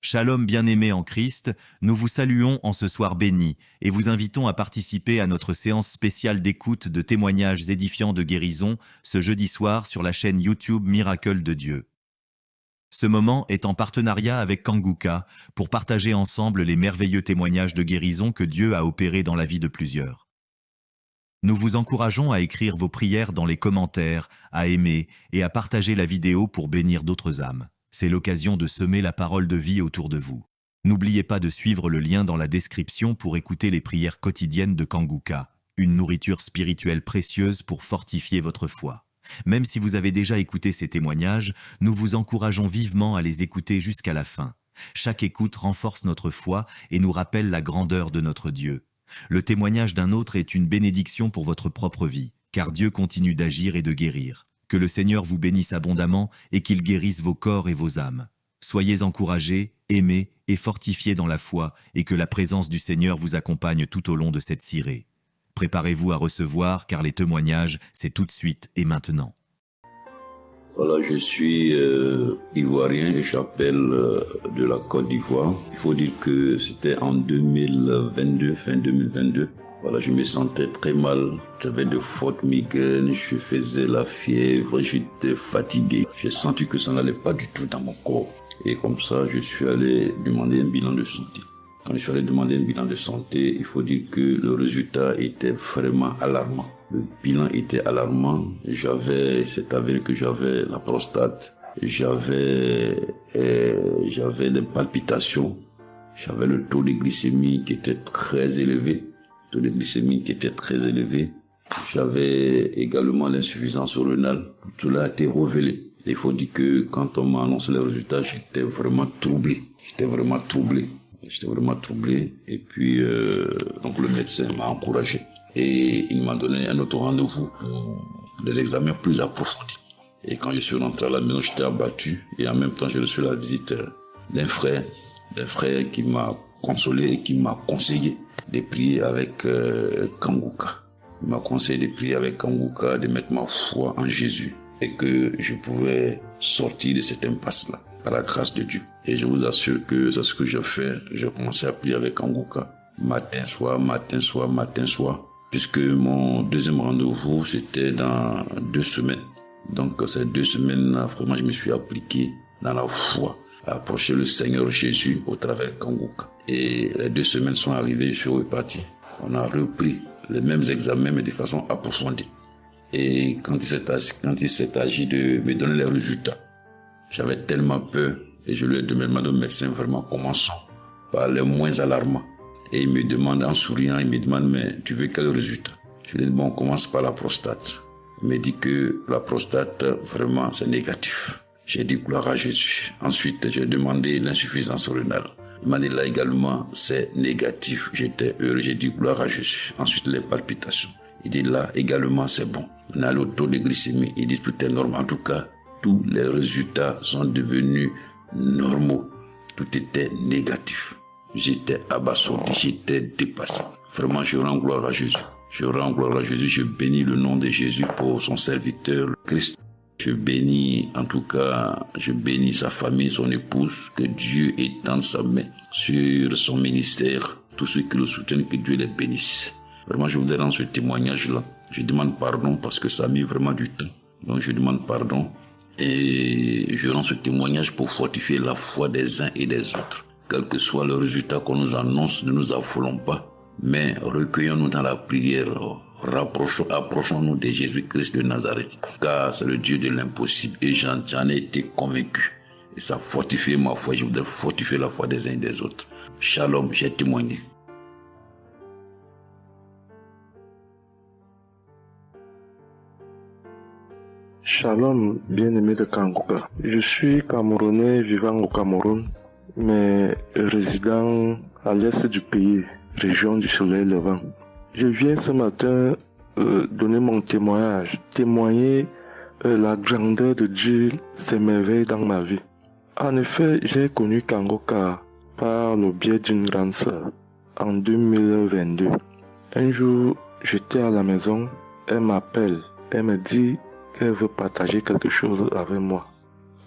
Shalom bien-aimés en Christ, nous vous saluons en ce soir béni et vous invitons à participer à notre séance spéciale d'écoute de témoignages édifiants de guérison ce jeudi soir sur la chaîne YouTube Miracle de Dieu. Ce moment est en partenariat avec Kanguka pour partager ensemble les merveilleux témoignages de guérison que Dieu a opérés dans la vie de plusieurs. Nous vous encourageons à écrire vos prières dans les commentaires, à aimer et à partager la vidéo pour bénir d'autres âmes. C'est l'occasion de semer la parole de vie autour de vous. N'oubliez pas de suivre le lien dans la description pour écouter les prières quotidiennes de Kanguka, une nourriture spirituelle précieuse pour fortifier votre foi. Même si vous avez déjà écouté ces témoignages, nous vous encourageons vivement à les écouter jusqu'à la fin. Chaque écoute renforce notre foi et nous rappelle la grandeur de notre Dieu. Le témoignage d'un autre est une bénédiction pour votre propre vie, car Dieu continue d'agir et de guérir. Que le Seigneur vous bénisse abondamment et qu'il guérisse vos corps et vos âmes. Soyez encouragés, aimés et fortifiés dans la foi et que la présence du Seigneur vous accompagne tout au long de cette cirée. Préparez-vous à recevoir car les témoignages, c'est tout de suite et maintenant. Voilà, je suis ivoirien et j'appelle de la Côte d'Ivoire. Il faut dire que c'était en 2022, fin 2022. Voilà, je me sentais très mal, j'avais de fortes migraines, je faisais la fièvre, j'étais fatigué. J'ai senti que ça n'allait pas du tout dans mon corps. Et comme ça, je suis allé demander un bilan de santé. Quand je suis allé demander un bilan de santé, il faut dire que le résultat était vraiment alarmant. Le bilan était alarmant. C'est avéré que j'avais la prostate, j'avais des palpitations, j'avais le taux de glycémie qui était très élevé. J'avais également l'insuffisance rénale. Tout cela a été révélé. Il faut dire que quand on m'a annoncé les résultats, j'étais vraiment troublé. Et puis, donc le médecin m'a encouragé. Et il m'a donné un autre rendez-vous pour des examens plus approfondis. Et quand je suis rentré à la maison, j'étais abattu. Et en même temps, j'ai reçu la visite d'un frère qui m'a consolé et qui m'a conseillé de prier avec Kanguka. Il m'a conseillé de prier avec Kanguka, de mettre ma foi en Jésus et que je pouvais sortir de cette impasse-là par la grâce de Dieu. Et je vous assure que c'est ce que j'ai fait. J'ai commencé à prier avec Kanguka matin, soir, puisque mon deuxième rendez-vous, c'était dans 2 semaines. Donc ces 2 semaines-là, vraiment, je me suis appliqué dans la foi à approcher le Seigneur Jésus au travers de Kanguka. Et les 2 semaines sont arrivées, je suis reparti. On a repris les mêmes examens, mais de façon approfondie. Et quand il s'est agi de me donner les résultats, j'avais tellement peur et je lui ai demandé au médecin, vraiment, commençons par les moins alarmants. Et il me demande en souriant, mais tu veux quel résultat? Je lui ai dit, bon, on commence par la prostate. Il me dit que la prostate, vraiment, c'est négatif. J'ai dit gloire à Jésus. Ensuite, j'ai demandé l'insuffisance rénale. Il m'a dit là également, c'est négatif. J'étais heureux, j'ai dit gloire à Jésus. Ensuite, les palpitations. Il dit là également, c'est bon. On a le taux de glycémie. Il dit tout est normal. En tout cas, tous les résultats sont devenus normaux. Tout était négatif. J'étais abasourdi, j'étais dépassé. Vraiment, je rends gloire à Jésus. Je bénis le nom de Jésus pour son serviteur, le Christ. Je bénis sa famille, son épouse, que Dieu étende sa main sur son ministère. Tous ceux qui le soutiennent, que Dieu les bénisse. Vraiment, je voudrais rendre ce témoignage-là. Je demande pardon parce que ça a mis vraiment du temps. Donc, je demande pardon et je rends ce témoignage pour fortifier la foi des uns et des autres. Quel que soit le résultat qu'on nous annonce, ne nous affolons pas, mais recueillons-nous dans la prière. Approchons-nous de Jésus-Christ de Nazareth, car c'est le Dieu de l'impossible et j'en ai été convaincu. Et ça fortifie ma foi, je voudrais fortifier la foi des uns et des autres. Shalom, j'ai témoigné. Shalom, bien-aimé de Kanguka. Je suis Camerounais vivant au Cameroun, mais résident à l'est du pays, région du soleil levant. Je viens ce matin donner mon témoigner la grandeur de Dieu, ses merveilles dans ma vie. En effet, j'ai connu Kanguka par le biais d'une grande sœur en 2022. Un jour, j'étais à la maison, elle m'appelle, elle me dit qu'elle veut partager quelque chose avec moi,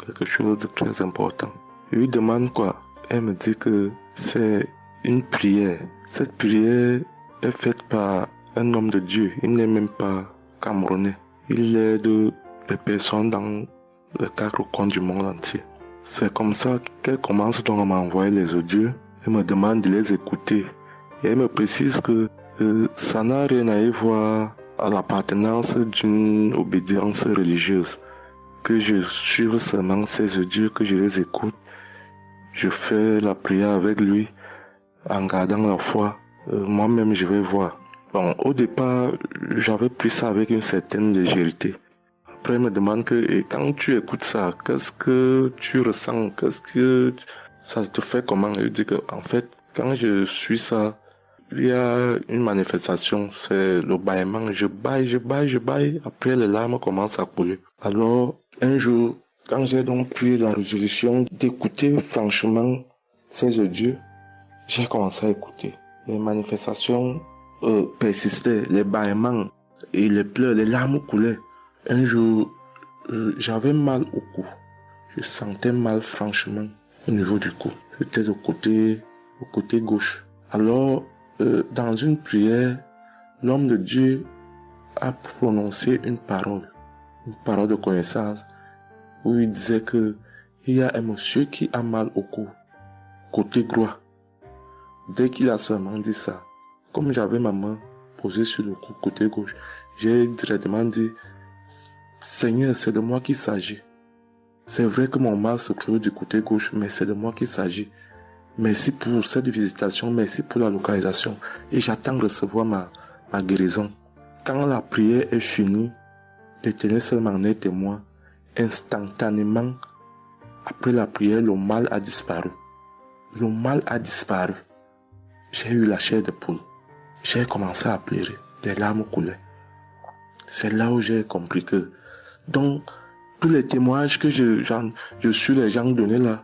quelque chose de très important. Je lui demande quoi. elle me dit que c'est une prière. Cette prière est faite par un homme de Dieu. Il n'est même pas camerounais. Il aide les personnes dans les 4 coins du monde entier. C'est comme ça qu'elle commence donc à m'envoyer les audios. Elle me demande de les écouter. Et elle me précise que ça n'a rien à y voir à l'appartenance d'une obédience religieuse. Que je suive seulement ces audios, que je les écoute. Je fais la prière avec lui en gardant la foi. Moi-même, je vais voir. Bon, au départ, j'avais pris ça avec une certaine légèreté. Après, il me demande que, et quand tu écoutes ça, qu'est-ce que tu ressens? Qu'est-ce que ça te fait comment? Je dis que, en fait, quand je suis ça, il y a une manifestation, c'est le bâillement. Je baille. Après, les larmes commencent à couler. Alors, un jour, quand j'ai donc pris la résolution d'écouter franchement ces audios, j'ai commencé à écouter. Les manifestations persistaient, les bâillements et les pleurs, les larmes coulaient. Un jour, j'avais mal au cou. Je sentais mal franchement au niveau du cou. J'étais au côté gauche. Alors, dans une prière, l'homme de Dieu a prononcé une parole de connaissance, où il disait que il y a un monsieur qui a mal au cou, côté droit. Dès qu'il a seulement dit ça, comme j'avais ma main posée sur le cou, côté gauche, j'ai directement dit, Seigneur, c'est de moi qu'il s'agit. C'est vrai que mon mal se trouve du côté gauche, mais c'est de moi qu'il s'agit. Merci pour cette visitation, merci pour la localisation. Et j'attends de recevoir ma guérison. Quand la prière est finie, l'Éternel seul m'en est témoin. Instantanément, après la prière, le mal a disparu. Le mal a disparu. J'ai eu la chair de poule. J'ai commencé à pleurer. Des larmes coulaient. C'est là où j'ai compris que, donc, tous les témoignages que je suis les gens donnés là,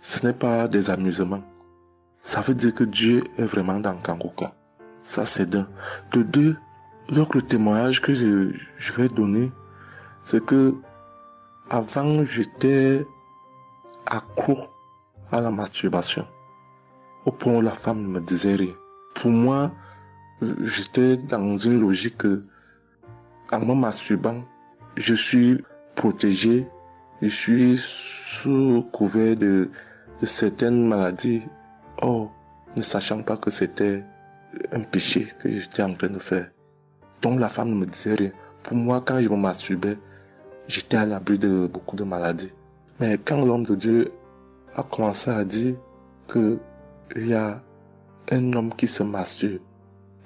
ce n'est pas des amusements. Ça veut dire que Dieu est vraiment dans Kangoka. Ça, c'est d'un. De deux, donc le témoignage que je vais donner, c'est que avant, j'étais accro à la masturbation. Au point où la femme ne me disait rien. Pour moi, j'étais dans une logique que, en me masturbant, je suis protégé, je suis sous couvert de certaines maladies. Oh, ne sachant pas que c'était un péché que j'étais en train de faire. Donc la femme ne me disait rien. Pour moi, quand je me masturbais, j'étais à l'abri de beaucoup de maladies. Mais quand l'homme de Dieu a commencé à dire que il y a un homme qui se masturbe,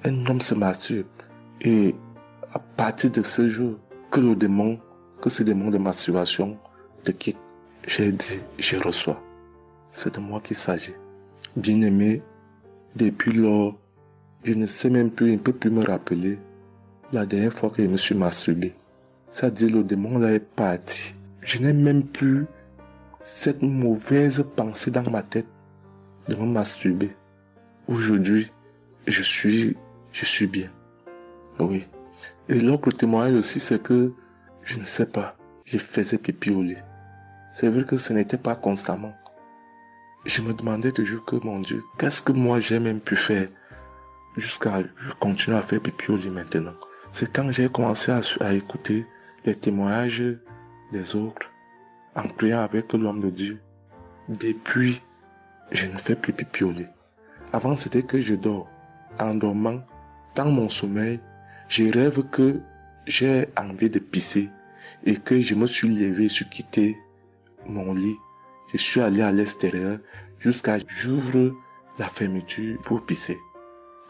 un homme se masturbe, et à partir de ce jour, que ce démon de masturbation te quitte, j'ai dit, je reçois. C'est de moi qu'il s'agit. Bien-aimé, depuis lors, je ne sais même plus, je ne peux plus me rappeler la dernière fois que je me suis masturbé. C'est-à-dire, le démon là est parti. Je n'ai même plus cette mauvaise pensée dans ma tête de me masturber. Aujourd'hui, je suis bien. Oui. Et l'autre témoignage aussi, c'est que, je ne sais pas, je faisais pipi au lit. C'est vrai que ce n'était pas constamment. Je me demandais toujours que, mon Dieu, qu'est-ce que moi j'ai même pu faire jusqu'à continuer à faire pipi au lit maintenant. C'est quand j'ai commencé à écouter les témoignages des autres, en priant avec l'homme de Dieu. Depuis, je ne fais plus pipi au lit. Avant, c'était que je dors. En dormant, dans mon sommeil, je rêve que j'ai envie de pisser et que je me suis levé, je suis quitté mon lit. Je suis allé à l'extérieur jusqu'à j'ouvre la fermeture pour pisser.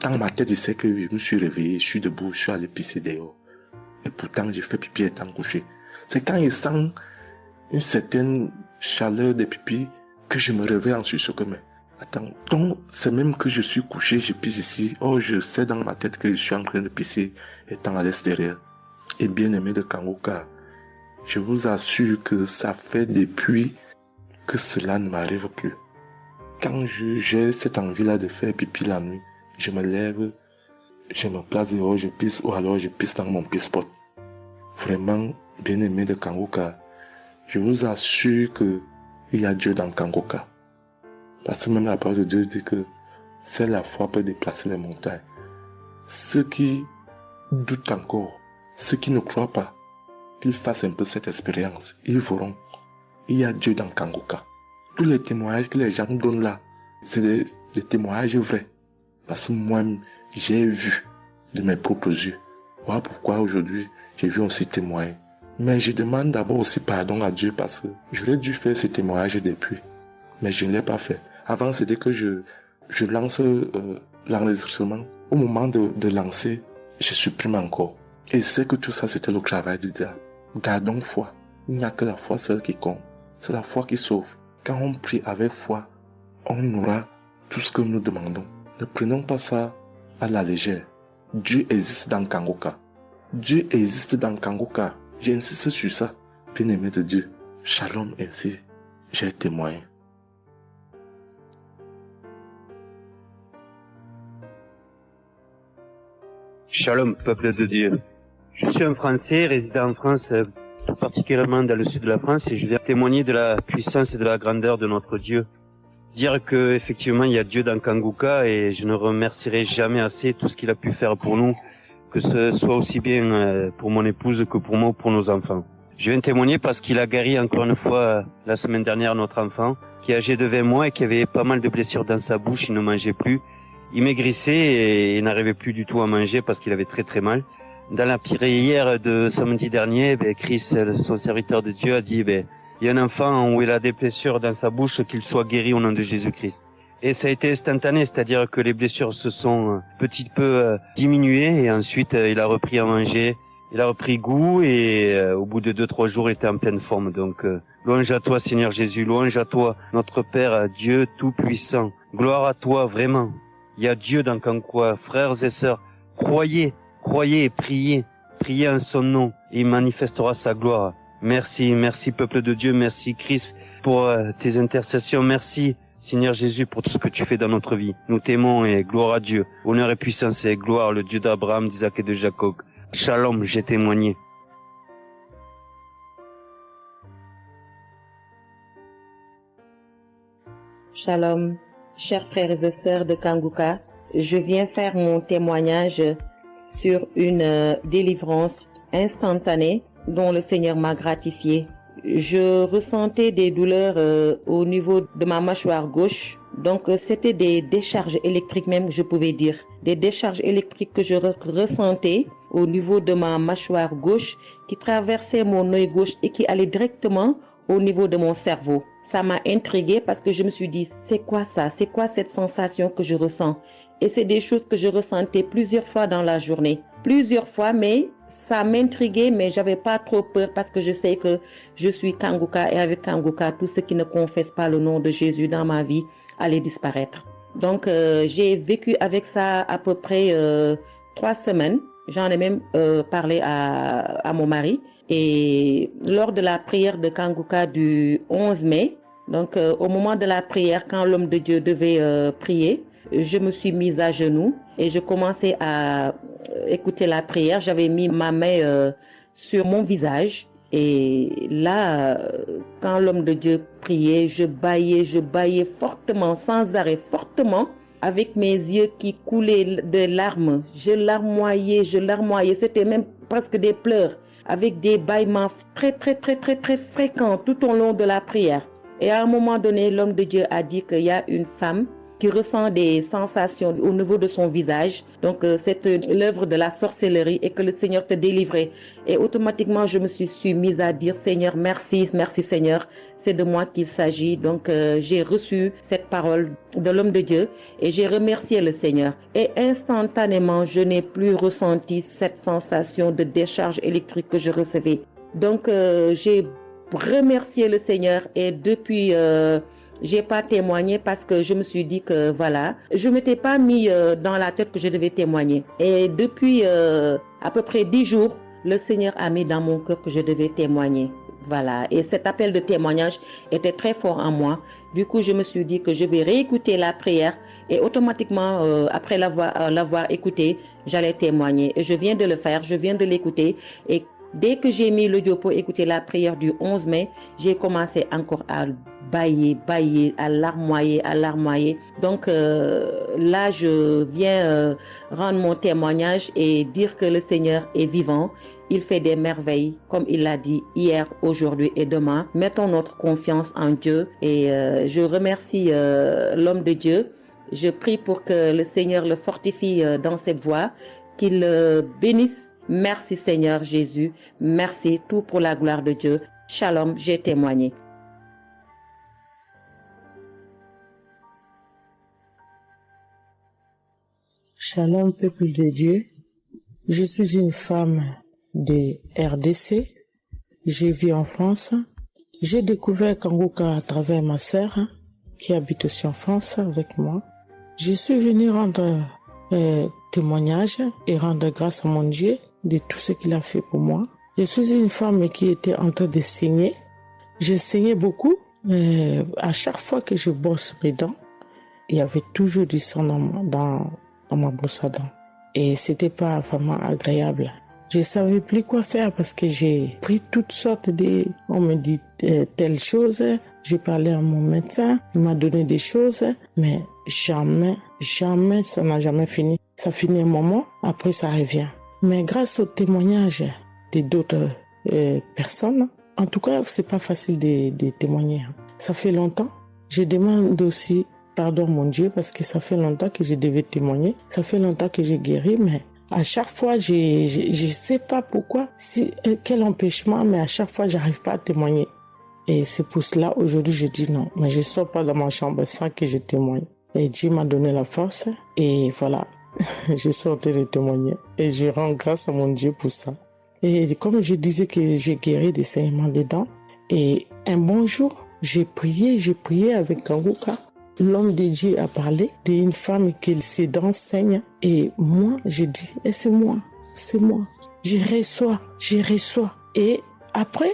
Dans ma tête, je sais que je me suis réveillé, je suis debout, je suis allé pisser dehors. Et pourtant, j'ai fait pipi étant couché. C'est quand je sens une certaine chaleur de pipi que je me réveille en sursaut. Mais attends, donc c'est même que je suis couché, je pisse ici. Oh, je sais dans ma tête que je suis en train de pisser étant à l'extérieur. Et bien aimé de Kangoka, je vous assure que ça fait depuis que cela ne m'arrive plus. Quand j'ai cette envie-là de faire pipi la nuit, je me lève, je me place dehors, je pisse, ou alors je pisse dans mon pisse-pot. Vraiment, bien aimé de Kangoka, je vous assure que il y a Dieu dans Kangoka. Parce que même la parole de Dieu dit que seule la foi peut déplacer les montagnes. Ceux qui doutent encore, ceux qui ne croient pas, qu'ils fassent un peu cette expérience, ils verront. Il y a Dieu dans Kangoka. Tous les témoignages que les gens donnent là, c'est des témoignages vrais. Parce que moi, j'ai vu de mes propres yeux. Voilà pourquoi aujourd'hui, j'ai vu aussi témoigner. Mais je demande d'abord aussi pardon à Dieu parce que j'aurais dû faire ces témoignages depuis. Mais je ne l'ai pas fait. Avant, c'était que je lance l'enregistrement. Au moment de lancer, je supprime encore. Et je sais que tout ça, c'était le travail du diable. Gardons foi. Il n'y a que la foi seule qui compte. C'est la foi qui sauve. Quand on prie avec foi, on aura tout ce que nous demandons. Ne prenons pas ça à la légère. Dieu existe dans Kangoka. Dieu existe dans Kangoka. J'insiste sur ça. Bien-aimé de Dieu. Shalom ainsi. J'ai témoigné. Shalom, peuple de Dieu. Je suis un Français résidant en France, tout particulièrement dans le sud de la France, et je viens témoigner de la puissance et de la grandeur de notre Dieu. Dire que effectivement il y a Dieu dans Kangoka et je ne remercierai jamais assez tout ce qu'il a pu faire pour nous, que ce soit aussi bien pour mon épouse que pour moi ou pour nos enfants. Je viens témoigner parce qu'il a guéri encore une fois la semaine dernière notre enfant, qui est âgé de 20 mois et qui avait pas mal de blessures dans sa bouche, il ne mangeait plus. Il maigrissait et n'arrivait plus du tout à manger parce qu'il avait très très mal. Dans la prière de samedi dernier, Chris, son serviteur de Dieu, a dit il y a un enfant où il a des blessures dans sa bouche, qu'il soit guéri au nom de Jésus-Christ. Et ça a été instantané, c'est-à-dire que les blessures se sont petit peu diminuées et ensuite il a repris à manger, il a repris goût et au bout de 2-3 jours il était en pleine forme. Donc louange à toi Seigneur Jésus, louange à toi notre Père, Dieu Tout-Puissant. Gloire à toi vraiment. Il y a Dieu dans Kangoka, frères et sœurs, croyez et priez en son nom et il manifestera sa gloire. Merci peuple de Dieu, merci Christ pour tes intercessions, merci Seigneur Jésus pour tout ce que tu fais dans notre vie. Nous t'aimons et gloire à Dieu, honneur et puissance et gloire, le Dieu d'Abraham, d'Isaac et de Jacob. Shalom, j'ai témoigné. Shalom, chers frères et sœurs de Kangoka, je viens faire mon témoignage sur une délivrance instantanée dont le Seigneur m'a gratifié. Je ressentais des douleurs au niveau de ma mâchoire gauche. Donc c'était des décharges électriques même, je pouvais dire. Des décharges électriques que je ressentais au niveau de ma mâchoire gauche qui traversaient mon œil gauche et qui allaient directement au niveau de mon cerveau. Ça m'a intriguée parce que je me suis dit, c'est quoi ça? C'est quoi cette sensation que je ressens? Et c'est des choses que je ressentais plusieurs fois dans la journée. Plusieurs fois, mais ça m'intriguait, mais j'avais pas trop peur parce que je sais que je suis Kangoka et avec Kangoka, tout ce qui ne confesse pas le nom de Jésus dans ma vie allait disparaître. Donc, j'ai vécu avec ça à peu près 3 semaines. J'en ai même parlé à mon mari. Et lors de la prière de Kangoka du 11 mai, donc au moment de la prière, quand l'homme de Dieu devait prier, je me suis mise à genoux et je commençais à écouter la prière. J'avais mis ma main sur mon visage et là, quand l'homme de Dieu priait, je bâillais fortement, sans arrêt, fortement, avec mes yeux qui coulaient de larmes. Je larmoyais. C'était même presque des pleurs, avec des bâillements très fréquents tout au long de la prière. Et à un moment donné, l'homme de Dieu a dit qu'il y a une femme qui ressent des sensations au niveau de son visage. Donc, c'est l'œuvre de la sorcellerie et que le Seigneur te délivrait. Et automatiquement, je me suis mise à dire, Seigneur, merci Seigneur, c'est de moi qu'il s'agit. Donc, j'ai reçu cette parole de l'homme de Dieu et j'ai remercié le Seigneur. Et instantanément, je n'ai plus ressenti cette sensation de décharge électrique que je recevais. Donc, j'ai remercié le Seigneur et depuis... j'ai pas témoigné parce que je me suis dit que voilà, je m'étais pas mis dans la tête que je devais témoigner. Et depuis à peu près 10 jours, le Seigneur a mis dans mon cœur que je devais témoigner. Voilà. Et cet appel de témoignage était très fort en moi. Du coup, je me suis dit que je vais réécouter la prière et automatiquement, après l'avoir écouté, j'allais témoigner. Et je viens de le faire, je viens de l'écouter. Et Dès que j'ai mis l'audio pour écouter la prière du 11 mai, j'ai commencé encore à bailler, à larmoyer. Donc là, je viens rendre mon témoignage et dire que le Seigneur est vivant. Il fait des merveilles, comme il l'a dit hier, aujourd'hui et demain. Mettons notre confiance en Dieu et je remercie l'homme de Dieu. Je prie pour que le Seigneur le fortifie dans cette voie, qu'il le bénisse. Merci Seigneur Jésus, merci, tout pour la gloire de Dieu. Shalom, j'ai témoigné. Shalom, peuple de Dieu. Je suis une femme de RDC. Je vis en France. J'ai découvert Kanguka à travers ma sœur qui habite aussi en France avec moi. Je suis venue rendre témoignage et rendre grâce à mon Dieu de tout ce qu'il a fait pour moi. Je suis une femme qui était en train de saigner. Je saignais beaucoup. À chaque fois que je brosse mes dents, il y avait toujours du sang dans ma brosse à dents. Et c'était pas vraiment agréable. Je savais plus quoi faire parce que j'ai pris toutes sortes on me dit telle chose. J'ai parlé à mon médecin. Il m'a donné des choses. Mais jamais, ça n'a jamais fini. Ça finit un moment. Après, ça revient. Mais grâce au témoignage de d'autres personnes, en tout cas, c'est pas facile de témoigner. Ça fait longtemps. Je demande aussi pardon, mon Dieu, parce que ça fait longtemps que je devais témoigner. Ça fait longtemps que j'ai guéri, mais à chaque fois, je sais pas pourquoi, quel empêchement, mais à chaque fois, j'arrive pas à témoigner. Et c'est pour cela, aujourd'hui, je dis non. Mais je sors pas dans ma chambre sans que je témoigne. Et Dieu m'a donné la force. Et voilà, je suis en train de témoigner. Et je rends grâce à mon Dieu pour ça. Et comme je disais que j'ai guéri des saignements des dents. Et un bon jour, j'ai prié avec Kanguka. L'homme de Dieu a parlé d'une femme qui ses dents saignent. Et moi, j'ai dit, c'est moi. Je reçois. Et après,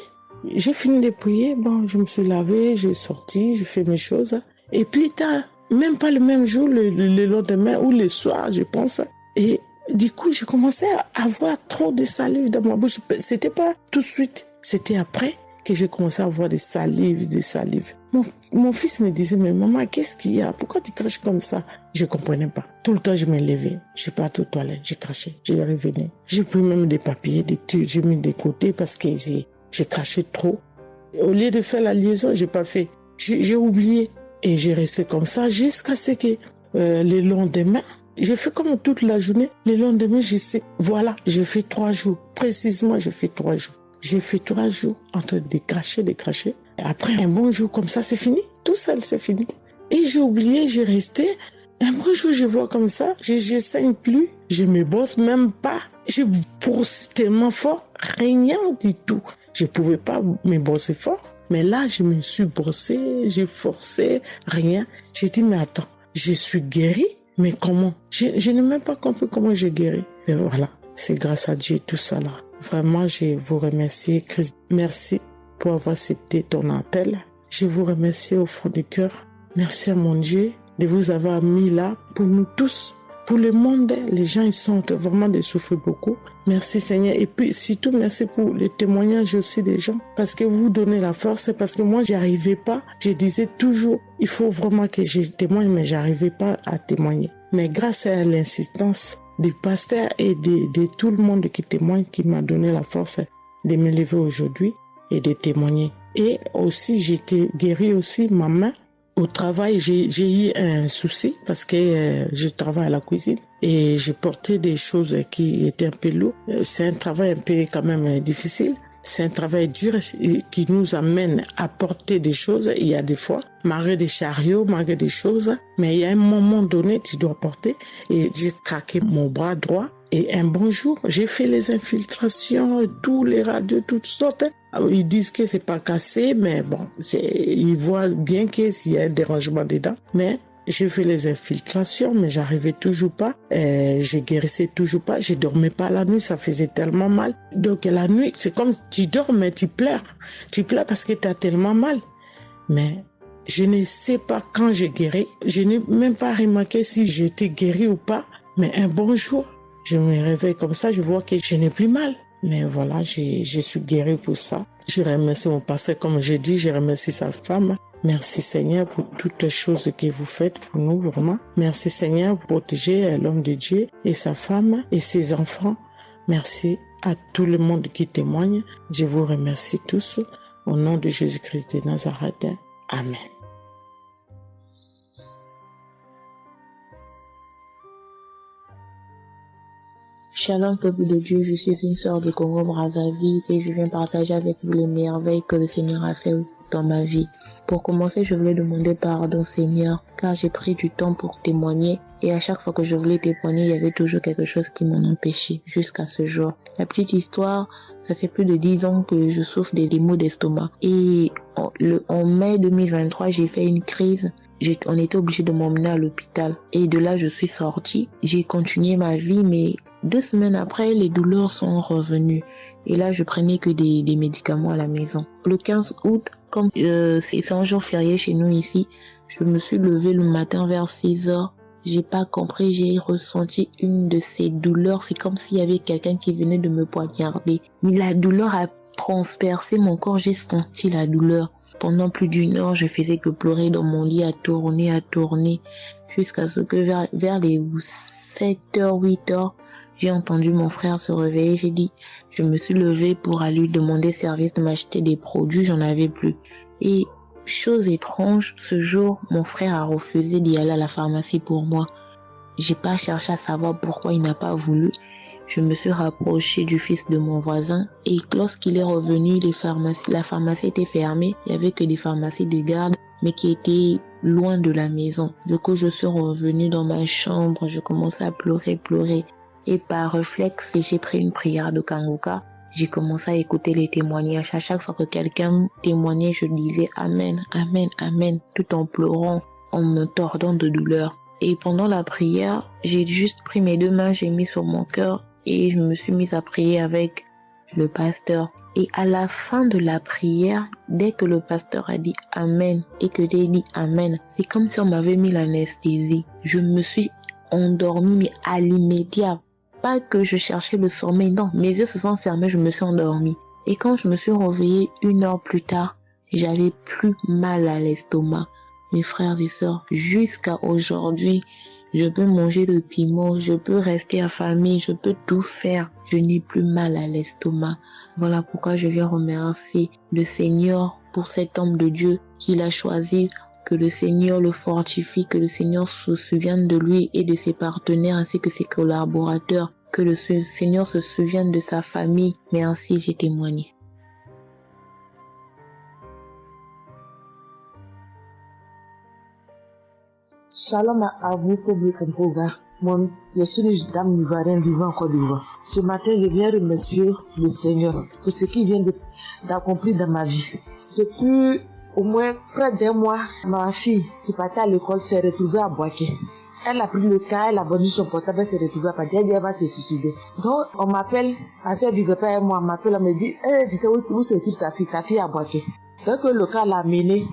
j'ai fini de prier. Bon, je me suis lavé, j'ai sorti, j'ai fait mes choses. Et plus tard, même pas le même jour, le lendemain ou le soir, je pense. Et du coup, j'ai commencé à avoir trop de salive dans ma bouche. C'était pas tout de suite, c'était après que j'ai commencé à avoir des salives. Mon fils me disait, mais maman, qu'est-ce qu'il y a? Pourquoi tu craches comme ça? Je comprenais pas. Tout le temps, je me levais. Je suis partie aux toilettes, j'ai craché, je revenais. J'ai pris même des papiers, des trucs, j'ai mis de côté parce que j'ai craché trop. Au lieu de faire la liaison, j'ai pas fait. J'ai oublié. Et j'ai resté comme ça jusqu'à ce que le lendemain, j'ai fait comme toute la journée. Le lendemain, je sais, voilà, j'ai fait 3 jours. Précisément, j'ai fait 3 jours. J'ai fait 3 jours en train de cracher. Et après, un bon jour comme ça, c'est fini. Tout seul, c'est fini. Et j'ai oublié, j'ai resté. Un bon jour, je vois comme ça, je saigne plus. Je me bosse même pas. Je brosse tellement fort, rien du tout. Je pouvais pas me bosser fort. Mais là, je me suis brossé, j'ai forcé, rien. J'ai dit, mais attends, je suis guéri, mais comment? Je n'ai même pas compris comment j'ai guéri. Et voilà, c'est grâce à Dieu tout ça là. Vraiment, je vous remercie, Christ. Merci pour avoir accepté ton appel. Je vous remercie au fond du cœur. Merci à mon Dieu de vous avoir mis là pour nous tous. Pour le monde, les gens, ils sont vraiment de souffrir beaucoup. Merci Seigneur. Et puis, surtout, merci pour les témoignages aussi des gens. Parce que vous donnez la force. Parce que moi, j'y arrivais pas. Je disais toujours, il faut vraiment que je témoigne, mais j'arrivais pas à témoigner. Mais grâce à l'insistance du pasteur et de tout le monde qui témoigne, qui m'a donné la force de me lever aujourd'hui et de témoigner. Et aussi, j'ai été guéri aussi ma main. Au travail, j'ai eu un souci parce que je travaille à la cuisine et j'ai porté des choses qui étaient un peu lourdes. C'est un travail un peu quand même difficile. C'est un travail dur qui nous amène à porter des choses. Il y a des fois, malgré des chariots, malgré des choses, mais il y a un moment donné, tu dois porter. Et j'ai craqué mon bras droit. Et un bon jour, j'ai fait les infiltrations, tous les radios, toutes sortes. Ils disent que c'est pas cassé, mais bon, ils voient bien qu'il y a un dérangement dedans. Mais j'ai fait les infiltrations, mais j'arrivais toujours pas. Je guérissais toujours pas. Je dormais pas la nuit, ça faisait tellement mal. Donc la nuit, c'est comme tu dors, mais tu pleures. Tu pleures parce que tu as tellement mal. Mais je ne sais pas quand j'ai guéri. Je n'ai même pas remarqué si j'étais guéri ou pas. Mais un bon jour, je me réveille comme ça, je vois que je n'ai plus mal. Mais voilà, je suis guérie pour ça. Je remercie mon pasteur, comme j'ai dit, je remercie sa femme. Merci Seigneur pour toutes les choses que vous faites pour nous, vraiment. Merci Seigneur pour protéger l'homme de Dieu et sa femme et ses enfants. Merci à tout le monde qui témoigne. Je vous remercie tous. Au nom de Jésus-Christ de Nazareth. Amen. Shalom peuple de Dieu, je suis une sœur de Congo-Brazzaville et je viens partager avec vous les merveilles que le Seigneur a fait dans ma vie. Pour commencer, je voulais demander pardon Seigneur, car j'ai pris du temps pour témoigner et à chaque fois que je voulais témoigner, il y avait toujours quelque chose qui m'en empêchait jusqu'à ce jour. La petite histoire, ça fait plus de 10 ans que je souffre des maux d'estomac et en mai 2023, j'ai fait une crise. On était obligé de m'emmener à l'hôpital et de là, je suis sortie. J'ai continué ma vie, mais 2 semaines après, les douleurs sont revenues. Et là, je prenais que des médicaments à la maison. Le 15 août, comme c'est un jour férié chez nous ici, je me suis levée le matin vers 6 heures. J'ai pas compris, j'ai ressenti une de ces douleurs. C'est comme s'il y avait quelqu'un qui venait de me poignarder. Mais la douleur a transpercé mon corps, j'ai senti la douleur. Pendant plus d'1 heure, je faisais que pleurer dans mon lit, à tourner, jusqu'à ce que vers les 7h, 8h, j'ai entendu mon frère se réveiller. Je me suis levée pour aller lui demander service de m'acheter des produits, j'en avais plus. Et chose étrange, ce jour, mon frère a refusé d'y aller à la pharmacie pour moi. J'ai pas cherché à savoir pourquoi il n'a pas voulu. Je me suis rapprochée du fils de mon voisin et lorsqu'il est revenu, la pharmacie était fermée. Il y avait que des pharmacies de garde, mais qui étaient loin de la maison. Du coup, je suis revenue dans ma chambre, je commençais à pleurer. Et par réflexe, j'ai pris une prière de Kanguka. J'ai commencé à écouter les témoignages. À chaque fois que quelqu'un témoignait, je disais Amen, Amen, Amen, tout en pleurant, en me tordant de douleur. Et pendant la prière, j'ai juste pris mes 2 mains, j'ai mis sur mon cœur et je me suis mise à prier avec le pasteur. Et à la fin de la prière, dès que le pasteur a dit Amen et que j'ai dit Amen, c'est comme si on m'avait mis l'anesthésie. Je me suis endormie, mais à l'immédiat. Pas que je cherchais le sommeil, non. Mes yeux se sont fermés, je me suis endormie. Et quand je me suis réveillée 1 heure plus tard, j'avais plus mal à l'estomac. Mes frères et sœurs, jusqu'à aujourd'hui, je peux manger le piment, je peux rester affamée, je peux tout faire. Je n'ai plus mal à l'estomac. Voilà pourquoi je viens remercier le Seigneur pour cet homme de Dieu qu'il a choisi. Que le Seigneur le fortifie, que le Seigneur se souvienne de lui et de ses partenaires ainsi que ses collaborateurs. Que le Seigneur se souvienne de sa famille. Mais ainsi j'ai témoigné. Shalom à vous, public Kanguka. Moi, je suis une dame ivoirienne vivant en Côte d'Ivoire. Ce matin, je viens remercier le Seigneur pour ce qu'il vient d'accomplir dans ma vie. Depuis au moins près d'1 mois, ma fille qui partait à l'école s'est retrouvée à Boaké. Elle a pris le cas, elle a vendu son portable, elle s'est retrouvée à Paris, elle va se suicider. Donc, on m'appelle, parce qu'elle vivait pas avec moi, on m'appelle, on me dit, tu sais où se trouve ta fille à Boaké. Donc, le cas l'a amené.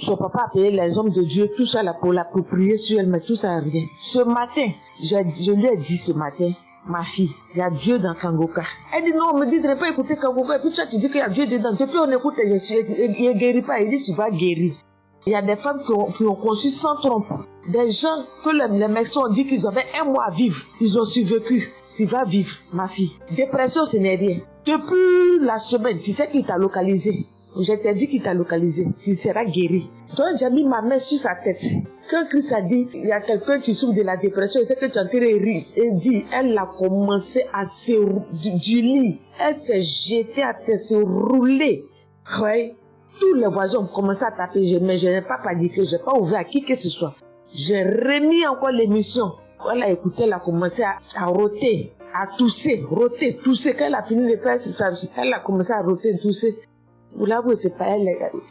Son papa a payé les hommes de Dieu, tout ça là, pour l'approprier sur elle, mais tout ça rien. Ce matin, je lui ai dit ce matin, ma fille, il y a Dieu dans Kanguka. Elle dit non, on me dit de ne pas écouter Kanguka, et puis toi tu dis qu'il y a Dieu dedans. Depuis on écoute, il ne guérit pas, il dit tu vas guérir. Il y a des femmes qui ont conçu sans trompe. Des gens que les médecins ont dit qu'ils avaient 1 mois à vivre, ils ont survécu. Tu vas vivre, ma fille. Dépression, ce n'est rien. Depuis la semaine, tu sais qu'il t'a localisé. Je t'ai dit qu'il t'a localisé, tu seras guéri. Donc j'ai mis ma main sur sa tête. Quand Christ a dit, il y a quelqu'un qui souffre de la dépression, et c'est que tu es en train de rire. Et dit, elle a commencé à se du lit. Elle s'est jetée à terre, se rouler. Ouais. Tous les voisins ont commencé à taper, mais je n'ai pas paniqué, je n'ai pas ouvert à qui que ce soit. J'ai remis encore l'émission. Elle a écouté, elle a commencé à roter, à tousser. Quand elle a fini de faire ça, elle a commencé à roter, tousser. Vous là, vous n'êtes pas elle,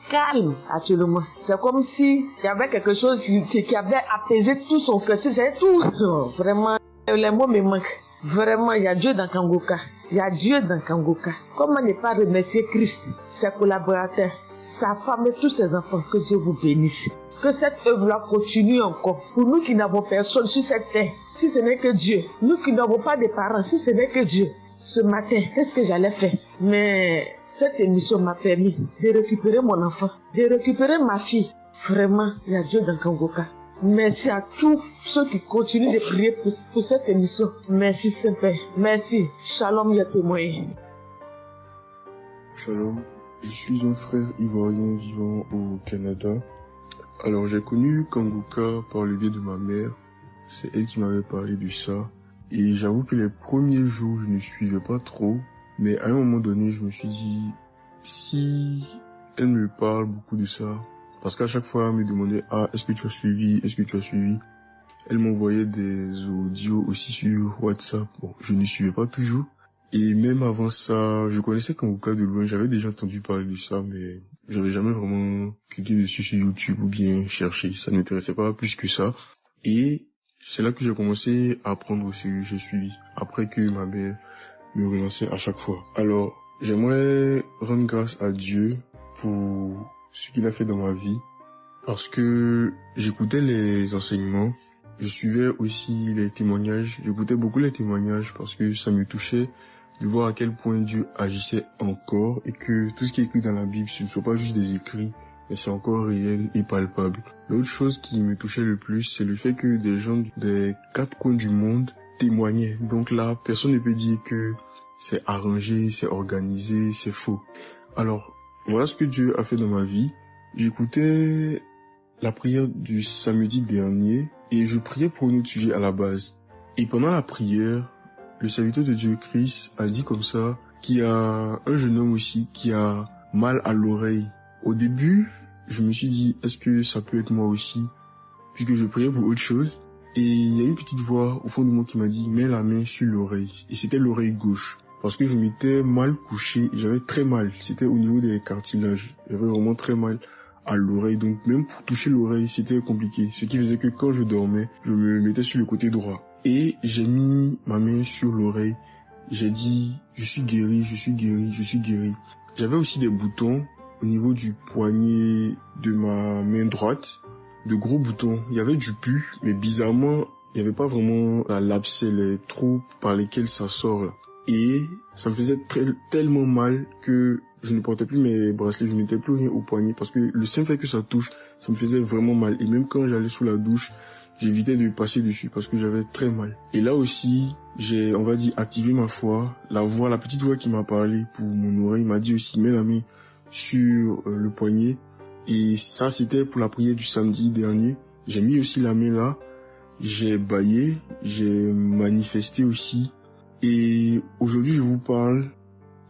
calme actuellement. C'est comme si il y avait quelque chose qui avait apaisé tout son cœur. C'est tout. Non, vraiment, les mots me manquent. Vraiment, il y a Dieu dans Kanguka. Il y a Dieu dans Kanguka. Comment ne pas remercier Christ, ses collaborateurs, sa femme et tous ses enfants. Que Dieu vous bénisse. Que cette œuvre-là continue encore. Pour nous qui n'avons personne sur cette terre, si ce n'est que Dieu. Nous qui n'avons pas de parents, si ce n'est que Dieu. ce matin, qu'est-ce que j'allais faire? Mais cette émission m'a permis de récupérer mon enfant, de récupérer ma fille. Vraiment, il y a Dieu dans Kangoka. Merci à tous ceux qui continuent de prier pour cette émission. Merci Saint-Père. Merci. Shalom, ya témoin. Shalom, je suis un frère ivoirien vivant au Canada. Alors j'ai connu Kangoka par le biais de ma mère. C'est elle qui m'avait parlé de ça. Et j'avoue que les premiers jours, je ne suivais pas trop. Mais à un moment donné, je me suis dit, si elle me parle beaucoup de ça, parce qu'à chaque fois, elle me demandait, est-ce que tu as suivi? Est-ce que tu as suivi? Elle m'envoyait des audios aussi sur WhatsApp. Bon, je ne suivais pas toujours. Et même avant ça, je connaissais Kangoka de loin. J'avais déjà entendu parler de ça, mais j'avais jamais vraiment cliqué dessus sur YouTube ou bien cherché. Ça ne m'intéressait pas plus que ça. Et c'est là que j'ai commencé à apprendre au sérieux. J'ai suivi. Après que ma mère me relançait à chaque fois. Alors, j'aimerais rendre grâce à Dieu pour ce qu'il a fait dans ma vie. Parce que j'écoutais les enseignements. Je suivais aussi les témoignages. J'écoutais beaucoup les témoignages parce que ça me touchait de voir à quel point Dieu agissait encore et que tout ce qui est écrit dans la Bible, ce ne sont pas juste des écrits, mais c'est encore réel et palpable. L'autre chose qui me touchait le plus, c'est le fait que des gens des 4 coins du monde témoignaient. Donc là, personne ne peut dire que c'est arrangé, c'est organisé, c'est faux. Alors, voilà ce que Dieu a fait dans ma vie. J'écoutais la prière du samedi dernier et je priais pour un autre sujet à la base. Et pendant la prière, le serviteur de Dieu, Chris, a dit comme ça qu'il y a un jeune homme aussi qui a mal à l'oreille. Au début, je me suis dit, est-ce que ça peut être moi aussi? Puisque je priais pour autre chose. Et il y a une petite voix au fond de moi qui m'a dit, mets la main sur l'oreille. Et c'était l'oreille gauche. Parce que je m'étais mal couché, j'avais très mal. C'était au niveau des cartilages. J'avais vraiment très mal à l'oreille. Donc même pour toucher l'oreille, c'était compliqué. Ce qui faisait que quand je dormais, je me mettais sur le côté droit. Et j'ai mis ma main sur l'oreille. J'ai dit, je suis guéri, je suis guéri, je suis guéri. J'avais aussi des boutons au niveau du poignet de ma main droite. De gros boutons. Il y avait du pus, mais bizarrement, il n'y avait pas vraiment l'abcès, les trous par lesquels ça sort là. Et ça me faisait tellement mal que je ne portais plus mes bracelets, je ne mettais plus rien au poignet parce que le simple fait que ça touche, ça me faisait vraiment mal. Et même quand j'allais sous la douche, j'évitais de passer dessus parce que j'avais très mal. Et là aussi, j'ai, on va dire, activé ma foi. La petite voix qui m'a parlé pour mon oreille m'a dit aussi, mets la main sur le poignet. Et ça, c'était pour la prière du samedi dernier. J'ai mis aussi la main là. J'ai bâillé, j'ai manifesté aussi. Et aujourd'hui, je vous parle,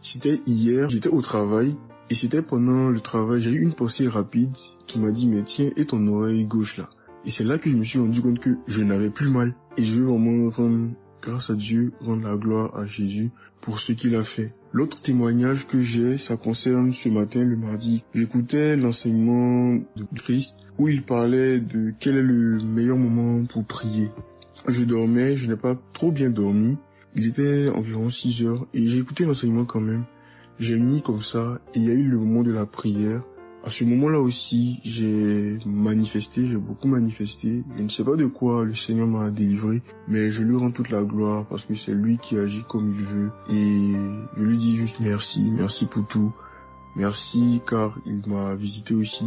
c'était hier, j'étais au travail, et c'était pendant le travail, j'ai eu une pensée rapide qui m'a dit, mais tiens, et ton oreille gauche là? Et c'est là que je me suis rendu compte que je n'avais plus mal. Et je veux vraiment rendre grâce à Dieu, rendre la gloire à Jésus pour ce qu'il a fait. L'autre témoignage que j'ai, ça concerne ce matin, le mardi. J'écoutais l'enseignement de Christ où il parlait de quel est le meilleur moment pour prier. Je dormais, je n'ai pas trop bien dormi. Il était environ 6 heures et j'ai écouté l'enseignement quand même. J'ai mis comme ça et il y a eu le moment de la prière. À ce moment-là aussi, j'ai beaucoup manifesté. Je ne sais pas de quoi le Seigneur m'a délivré, mais je lui rends toute la gloire parce que c'est lui qui agit comme il veut. Et je lui dis juste merci pour tout. Merci car il m'a visité aussi.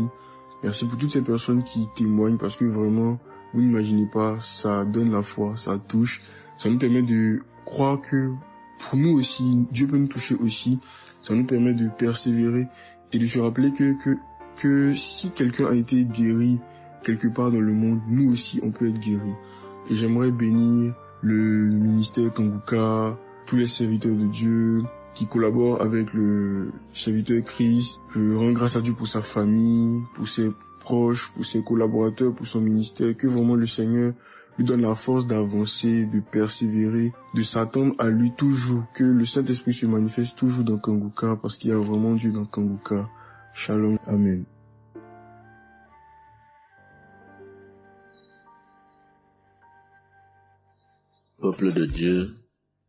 Merci pour toutes ces personnes qui témoignent parce que vraiment, vous n'imaginez pas, ça donne la foi, ça touche. Ça nous permet de croire que pour nous aussi, Dieu peut nous toucher aussi. Ça nous permet de persévérer et de se rappeler que si quelqu'un a été guéri quelque part dans le monde, nous aussi on peut être guéris. Et j'aimerais bénir le ministère Kangoka, tous les serviteurs de Dieu qui collaborent avec le serviteur Christ. Je rends grâce à Dieu pour sa famille, pour ses proches, pour ses collaborateurs, pour son ministère, que vraiment le Seigneur lui donne la force d'avancer, de persévérer, de s'attendre à lui toujours, que le Saint-Esprit se manifeste toujours dans Kangoka parce qu'il y a vraiment Dieu dans Kangoka. Shalom, Amen. Peuple de Dieu,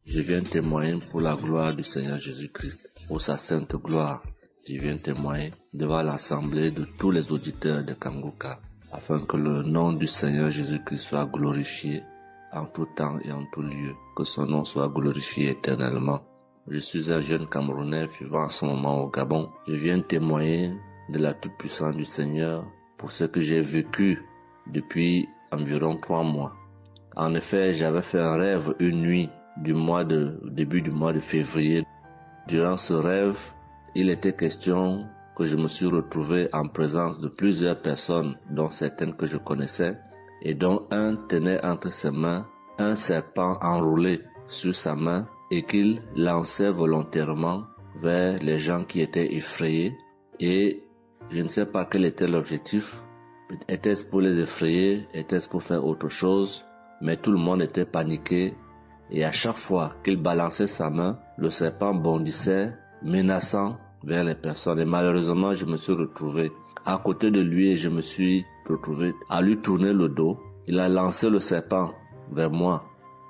je viens témoigner pour la gloire du Seigneur Jésus-Christ, pour sa sainte gloire. Je viens témoigner devant l'assemblée de tous les auditeurs de Kangoka, afin que le nom du Seigneur Jésus-Christ soit glorifié en tout temps et en tout lieu, que son nom soit glorifié éternellement. Je suis un jeune Camerounais vivant en ce moment au Gabon. Je viens témoigner de la toute-puissance du Seigneur pour ce que j'ai vécu depuis environ 3 mois. En effet, j'avais fait un rêve une nuit début du mois de février. Durant ce rêve, il était question que je me suis retrouvé en présence de plusieurs personnes, dont certaines que je connaissais, et dont un tenait entre ses mains un serpent enroulé sur sa main et qu'il lançait volontairement vers les gens qui étaient effrayés. Et je ne sais pas quel était l'objectif. Était-ce pour les effrayer? Était-ce pour faire autre chose? Mais tout le monde était paniqué. Et à chaque fois qu'il balançait sa main, le serpent bondissait, menaçant vers les personnes. Et malheureusement, je me suis retrouvé à côté de lui et je me suis retrouvé à lui tourner le dos. Il a lancé le serpent vers moi,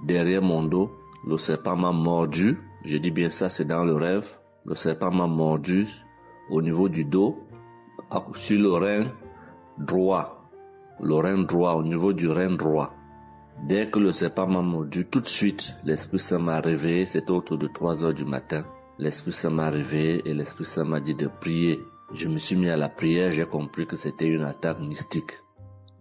derrière mon dos. Le serpent m'a mordu. Je dis bien ça, c'est dans le rêve. Le serpent m'a mordu au niveau du dos, sur le rein droit. Le rein droit, au niveau du rein droit. Dès que le serpent m'a mordu, tout de suite, l'Esprit Saint m'a réveillé. C'était autour de 3 heures du matin. L'Esprit Saint m'a réveillé et l'Esprit Saint m'a dit de prier. Je me suis mis à la prière, j'ai compris que c'était une attaque mystique.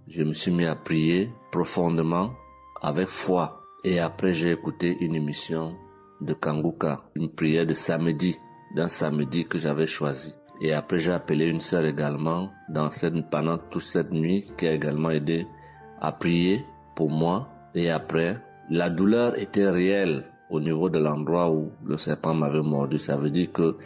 Je me suis mis à prier profondément, avec foi. Et après, j'ai écouté une émission de Kanguka, une prière de samedi, d'un samedi que j'avais choisi. Et après, j'ai appelé une sœur également pendant toute cette nuit qui a également aidé à prier pour moi. Et après, la douleur était réelle au niveau de l'endroit où le serpent m'avait mordu. Ça veut dire que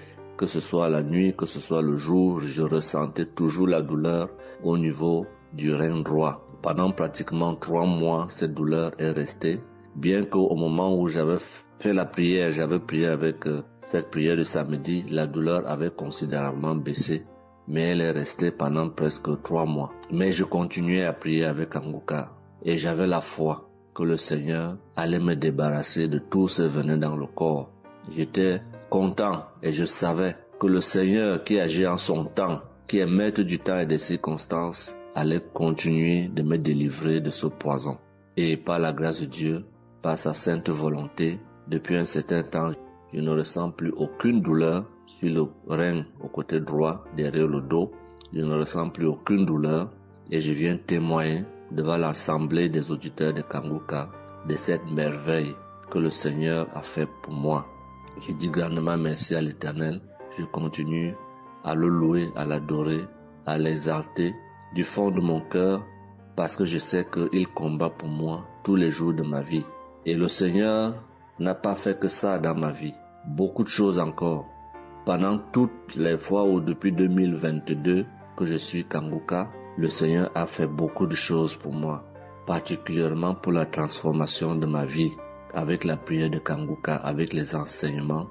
ce soit la nuit, que ce soit le jour, je ressentais toujours la douleur au niveau du rein droit. Pendant pratiquement 3 mois, cette douleur est restée. Bien qu'au moment où j'avais fait la prière, j'avais prié avec cette prière de samedi, la douleur avait considérablement baissé. Mais elle est restée pendant presque 3 mois. Mais je continuais à prier avec Kanguka. Et j'avais la foi que le Seigneur allait me débarrasser de tout ce venin dans le corps. J'étais content et je savais que le Seigneur qui agit en son temps, qui est maître du temps et des circonstances, allait continuer de me délivrer de ce poison. Et par la grâce de Dieu, par sa sainte volonté, depuis un certain temps, je ne ressens plus aucune douleur sur le rein au côté droit, derrière le dos. Je ne ressens plus aucune douleur et je viens témoigner devant l'assemblée des auditeurs de Kanguka de cette merveille que le Seigneur a fait pour moi. Je dis grandement merci à l'Éternel. Je continue à le louer, à l'adorer, à l'exalter du fond de mon cœur parce que je sais qu'il combat pour moi tous les jours de ma vie. Et le Seigneur n'a pas fait que ça dans ma vie. Beaucoup de choses encore. Pendant toutes les fois où depuis 2022 que je suis Kanguka, le Seigneur a fait beaucoup de choses pour moi, particulièrement pour la transformation de ma vie. Avec la prière de Kanguka, avec les enseignements,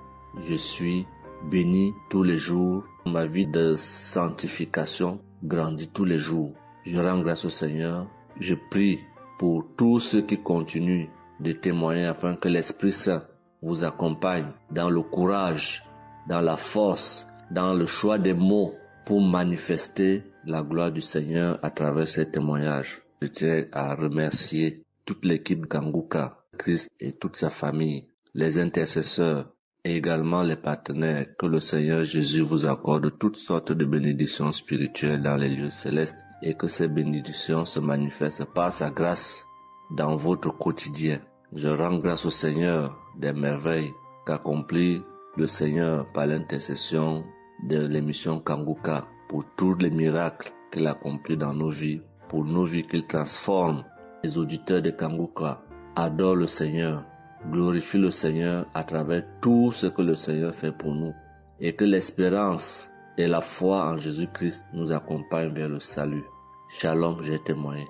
je suis béni tous les jours. Ma vie de sanctification grandit tous les jours. Je rends grâce au Seigneur. Je prie pour tous ceux qui continuent de témoigner afin que l'Esprit Saint vous accompagne dans le courage, dans la force, dans le choix des mots pour manifester la gloire du Seigneur à travers ces témoignages. Je tiens à remercier toute l'équipe Kanguka, Christ et toute sa famille, les intercesseurs et également les partenaires. Que le Seigneur Jésus vous accorde toutes sortes de bénédictions spirituelles dans les lieux célestes et que ces bénédictions se manifestent par sa grâce dans votre quotidien. Je rends grâce au Seigneur des merveilles qu'accomplit le Seigneur par l'intercession de l'émission Kanguka pour tous les miracles qu'il accomplit dans nos vies, pour nos vies qu'il transforme. Les auditeurs de Kanguka adorent le Seigneur, glorifient le Seigneur à travers tout ce que le Seigneur fait pour nous et que l'espérance et la foi en Jésus-Christ nous accompagnent vers le salut. Shalom, j'ai témoigné.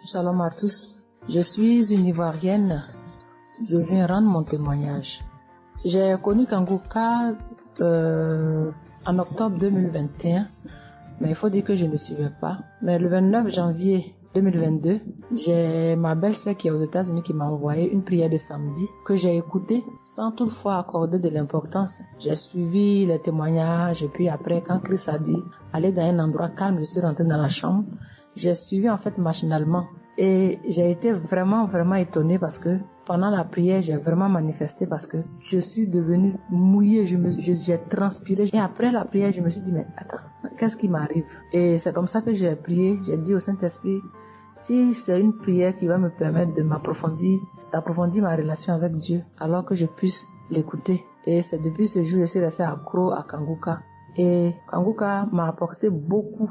Shalom à tous. Je suis une Ivoirienne. Je viens rendre mon témoignage. J'ai connu Kanguka en octobre 2021, mais il faut dire que je ne suivais pas. Mais le 29 janvier 2022, j'ai ma belle-sœur qui est aux États-Unis qui m'a envoyé une prière de samedi que j'ai écoutée sans toutefois accorder de l'importance. J'ai suivi les témoignages et puis après, quand Christ a dit aller dans un endroit calme, je suis rentrée dans la chambre. J'ai suivi en fait machinalement Et j'ai été vraiment, vraiment étonnée parce que pendant la prière, j'ai vraiment manifesté parce que je suis devenue mouillée, j'ai transpiré. Et après la prière, je me suis dit, mais attends, qu'est-ce qui m'arrive? Et c'est comme ça que j'ai prié, j'ai dit au Saint-Esprit, si c'est une prière qui va me permettre de d'approfondir ma relation avec Dieu, alors que je puisse l'écouter. Et c'est depuis ce jour que je suis restée accro à Kanguka. Et Kanguka m'a apporté beaucoup.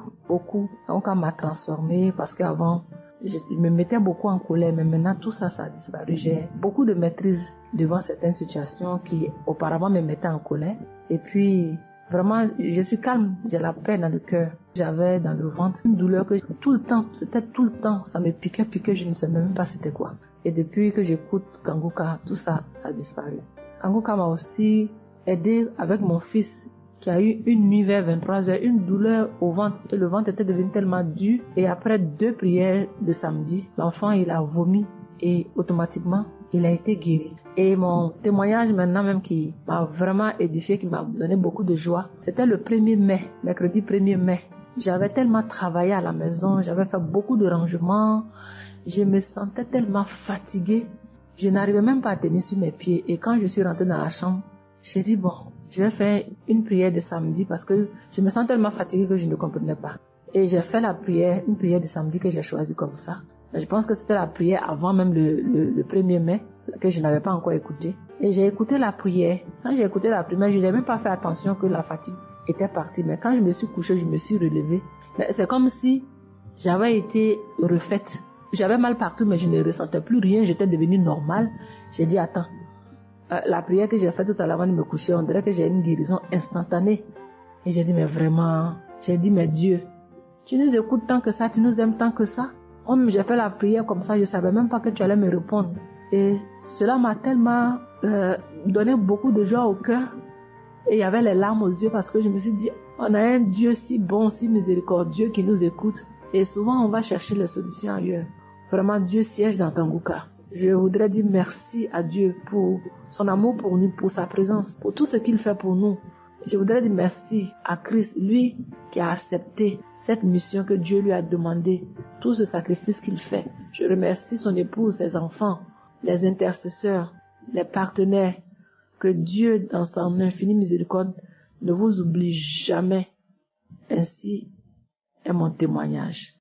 Kanguka m'a transformée parce qu'avant, je me mettais beaucoup en colère, mais maintenant tout ça a disparu. J'ai beaucoup de maîtrise devant certaines situations qui auparavant me mettaient en colère. Et puis, vraiment, je suis calme, j'ai la paix dans le cœur. J'avais dans le ventre une douleur que tout le temps, ça me piquait, je ne sais même pas c'était quoi. Et depuis que j'écoute Kanguka, tout ça a disparu. Kanguka m'a aussi aidé avec mon fils qui a eu une nuit vers 23h, une douleur au ventre. Et le ventre était devenu tellement dur. Et après 2 prières de samedi, l'enfant, il a vomi et automatiquement, il a été guéri. Et mon témoignage maintenant même qui m'a vraiment édifié, qui m'a donné beaucoup de joie, c'était le 1er mai, mercredi 1er mai. J'avais tellement travaillé à la maison, j'avais fait beaucoup de rangements, je me sentais tellement fatiguée. Je n'arrivais même pas à tenir sur mes pieds. Et quand je suis rentrée dans la chambre, j'ai dit bon, je vais faire une prière de samedi parce que je me sens tellement fatiguée que je ne comprenais pas. Et j'ai fait une prière de samedi que j'ai choisie comme ça. Je pense que c'était la prière avant même le 1er mai, que je n'avais pas encore écouté. Et j'ai écouté la prière. Quand j'ai écouté la prière, je n'ai même pas fait attention que la fatigue était partie. Mais quand je me suis couchée, je me suis relevée. Mais c'est comme si j'avais été refaite. J'avais mal partout, mais je ne ressentais plus rien. J'étais devenue normale. J'ai dit, attends, la prière que j'ai faite tout à l'heure avant de me coucher, on dirait que j'ai une guérison instantanée. Et j'ai dit, mais vraiment, mais Dieu, tu nous écoutes tant que ça, tu nous aimes tant que ça. J'ai fait la prière comme ça, je ne savais même pas que tu allais me répondre. Et cela m'a tellement donné beaucoup de joie au cœur. Et il y avait les larmes aux yeux parce que je me suis dit, on a un Dieu si bon, si miséricordieux qui nous écoute. Et souvent, on va chercher les solutions ailleurs. Vraiment, Dieu siège dans Kanguka. Je voudrais dire merci à Dieu pour son amour pour nous, pour sa présence, pour tout ce qu'il fait pour nous. Je voudrais dire merci à Christ, lui qui a accepté cette mission que Dieu lui a demandé, tout ce sacrifice qu'il fait. Je remercie son épouse, ses enfants, les intercesseurs, les partenaires. Que Dieu, dans son infinie miséricorde, ne vous oublie jamais. Ainsi est mon témoignage.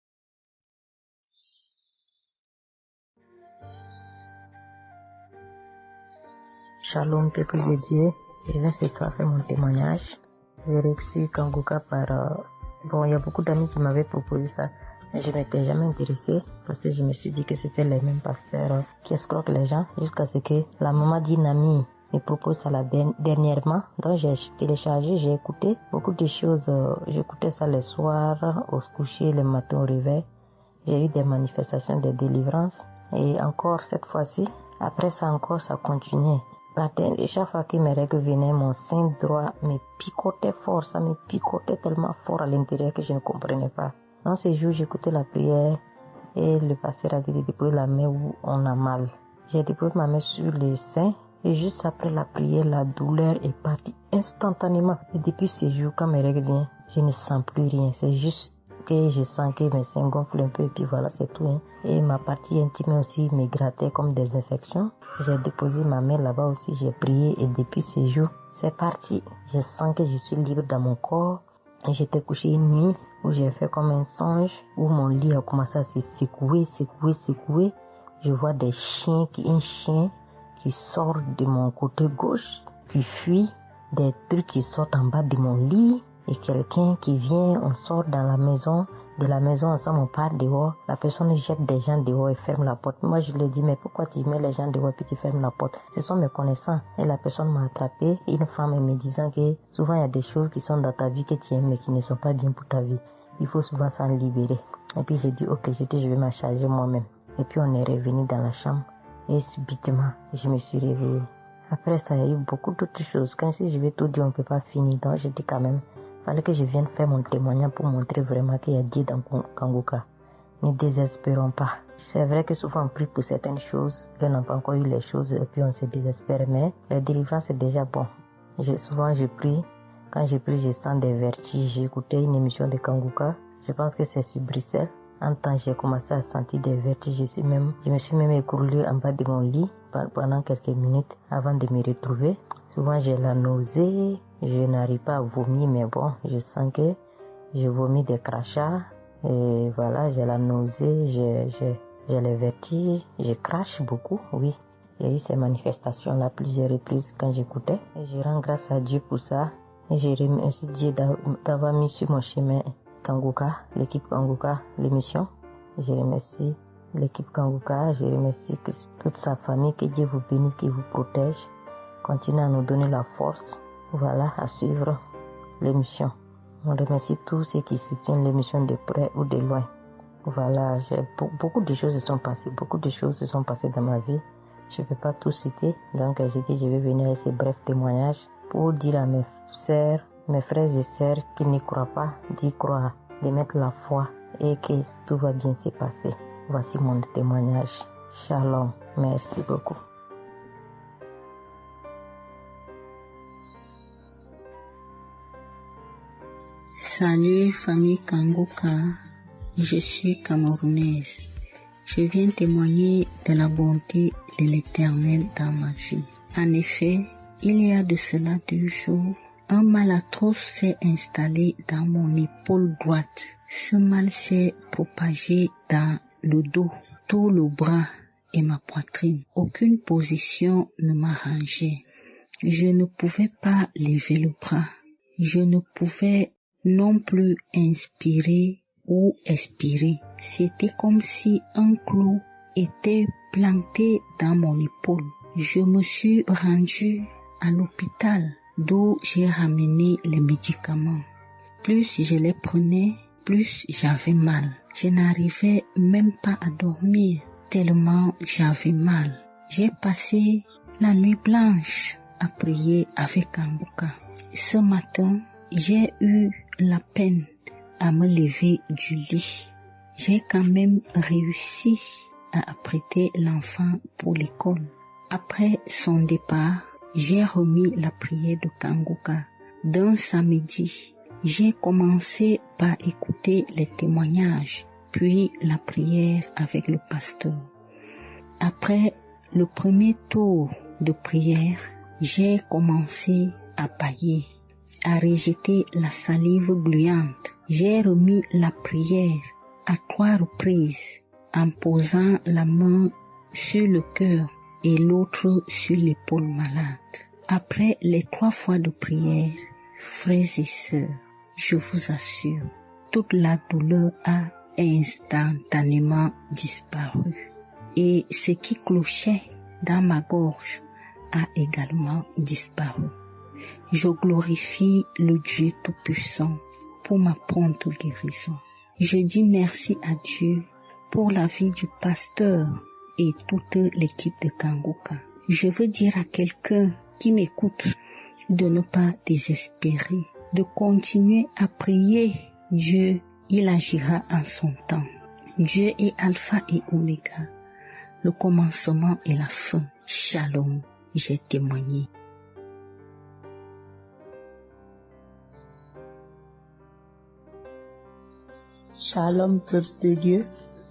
Shalom, peuple de Dieu. Je vais ce soir faire mon témoignage. J'ai reçu Kanguka par... il y a beaucoup d'amis qui m'avaient proposé ça. Mais je n'étais jamais intéressée parce que je me suis dit que c'était les mêmes pasteurs qui escroquent les gens jusqu'à ce que la maman d'une amie me propose ça dernièrement. Donc j'ai téléchargé, j'ai écouté beaucoup de choses. J'écoutais ça les soirs, au coucher, le matin au réveil. J'ai eu des manifestations de délivrance. Et encore cette fois-ci, après ça encore, ça continuait. Et chaque fois que mes règles venaient, mon sein droit me picotait fort. Ça me picotait tellement fort à l'intérieur que je ne comprenais pas. Dans ces jours, j'écoutais la prière et le pasteur a dit de déposer la main où on a mal. J'ai déposé ma main sur le sein et juste après la prière, la douleur est partie instantanément. Et depuis ces jours, quand mes règles viennent, je ne sens plus rien. C'est juste que je sens que mes seins gonflent un peu et puis voilà, c'est tout. Hein. Et ma partie intime aussi me grattait comme des infections. J'ai déposé ma main là-bas aussi, j'ai prié et depuis ces jours, c'est parti. Je sens que je suis libre dans mon corps. Et j'étais couché une nuit où j'ai fait comme un songe, où mon lit a commencé à se secouer. Je vois un chien qui sort de mon côté gauche, qui fuit, des trucs qui sortent en bas de mon lit. Et quelqu'un qui vient, on sort dans la maison, de la maison ensemble, on part dehors. La personne jette des gens dehors et ferme la porte. Moi, je lui dis, mais pourquoi tu mets les gens dehors et puis tu fermes la porte? Ce sont mes connaissants. Et la personne m'a attrapé, une femme me disant que souvent il y a des choses qui sont dans ta vie que tu aimes mais qui ne sont pas bien pour ta vie. Il faut souvent s'en libérer. Et puis j'ai dit, ok, je vais m'en charger moi-même. Et puis on est revenu dans la chambre et subitement, je me suis réveillée. Après ça, il y a eu beaucoup d'autres choses. Quand si je vais tout dire, on ne peut pas finir. Donc je dis quand même, fallait que je vienne faire mon témoignage pour montrer vraiment qu'il y a Dieu dans Kanguka. Ne désespérons pas. C'est vrai que souvent on prie pour certaines choses, qu'on n'a pas encore eu les choses et puis on se désespère, mais la délivrance est déjà bon. Souvent je prie, quand je prie je sens des vertiges. J'ai écouté une émission de Kanguka, je pense que c'est sur Bruxelles. En temps, j'ai commencé à sentir des vertiges. Je me suis même écroulée en bas de mon lit pendant quelques minutes avant de me retrouver. Souvent, j'ai la nausée. Je n'arrive pas à vomir, mais bon, je sens que je vomis des crachats. Et voilà, j'ai la nausée, j'ai les vertiges, je crache beaucoup, oui. Il y a eu ces manifestations-là plusieurs reprises quand j'écoutais. Et je rends grâce à Dieu pour ça. Et je remercie Dieu d'avoir mis sur mon chemin Kanguka, l'équipe Kanguka, l'émission. Je remercie l'équipe Kanguka, je remercie toute sa famille, que Dieu vous bénisse, qu'il vous protège. Continuez à nous donner la force, voilà, à suivre l'émission. On remercie tous ceux qui soutiennent l'émission de près ou de loin. Voilà, beaucoup de choses se sont passées dans ma vie. Je ne peux pas tout citer, donc j'ai dit je vais venir avec ces brefs témoignages pour dire à mes sœurs, mes frères et sœurs qui n'y croient pas, d'y croire, de mettre la foi et que tout va bien se passer. Voici mon témoignage. Shalom. Merci beaucoup. Salut famille Kanguka, je suis camerounaise. Je viens témoigner de la bonté de l'Éternel dans ma vie. En effet, il y a de cela 2 jours, un mal atroce s'est installé dans mon épaule droite. Ce mal s'est propagé dans le dos, tout le bras et ma poitrine. Aucune position ne m'arrangeait. Je ne pouvais pas lever le bras. Je ne pouvais non plus inspirer ou expirer. C'était comme si un clou était planté dans mon épaule. Je me suis rendue à l'hôpital d'où j'ai ramené les médicaments. Plus je les prenais, plus j'avais mal. Je n'arrivais même pas à dormir tellement j'avais mal. J'ai passé la nuit blanche à prier avec Kanguka. Ce matin, j'ai eu la peine à me lever du lit. J'ai quand même réussi à apprêter l'enfant pour l'école. Après son départ, j'ai remis la prière de Kanguka. D'un samedi, j'ai commencé par écouter les témoignages, puis la prière avec le pasteur. Après le premier tour de prière, j'ai commencé à bâiller, à rejeter la salive gluante. J'ai remis la prière à 3 reprises en posant la main sur le cœur et l'autre sur l'épaule malade. Après les 3 fois de prière, frères et sœurs, je vous assure, toute la douleur a instantanément disparu. Et ce qui clochait dans ma gorge a également disparu. Je glorifie le Dieu Tout-Puissant pour ma prompte guérison. Je dis merci à Dieu pour la vie du pasteur et toute l'équipe de Kanguka. Je veux dire à quelqu'un qui m'écoute de ne pas désespérer, de continuer à prier. Dieu, il agira en son temps. Dieu est Alpha et Oméga, le commencement et la fin. Shalom, j'ai témoigné. Shalom, peuple de Dieu.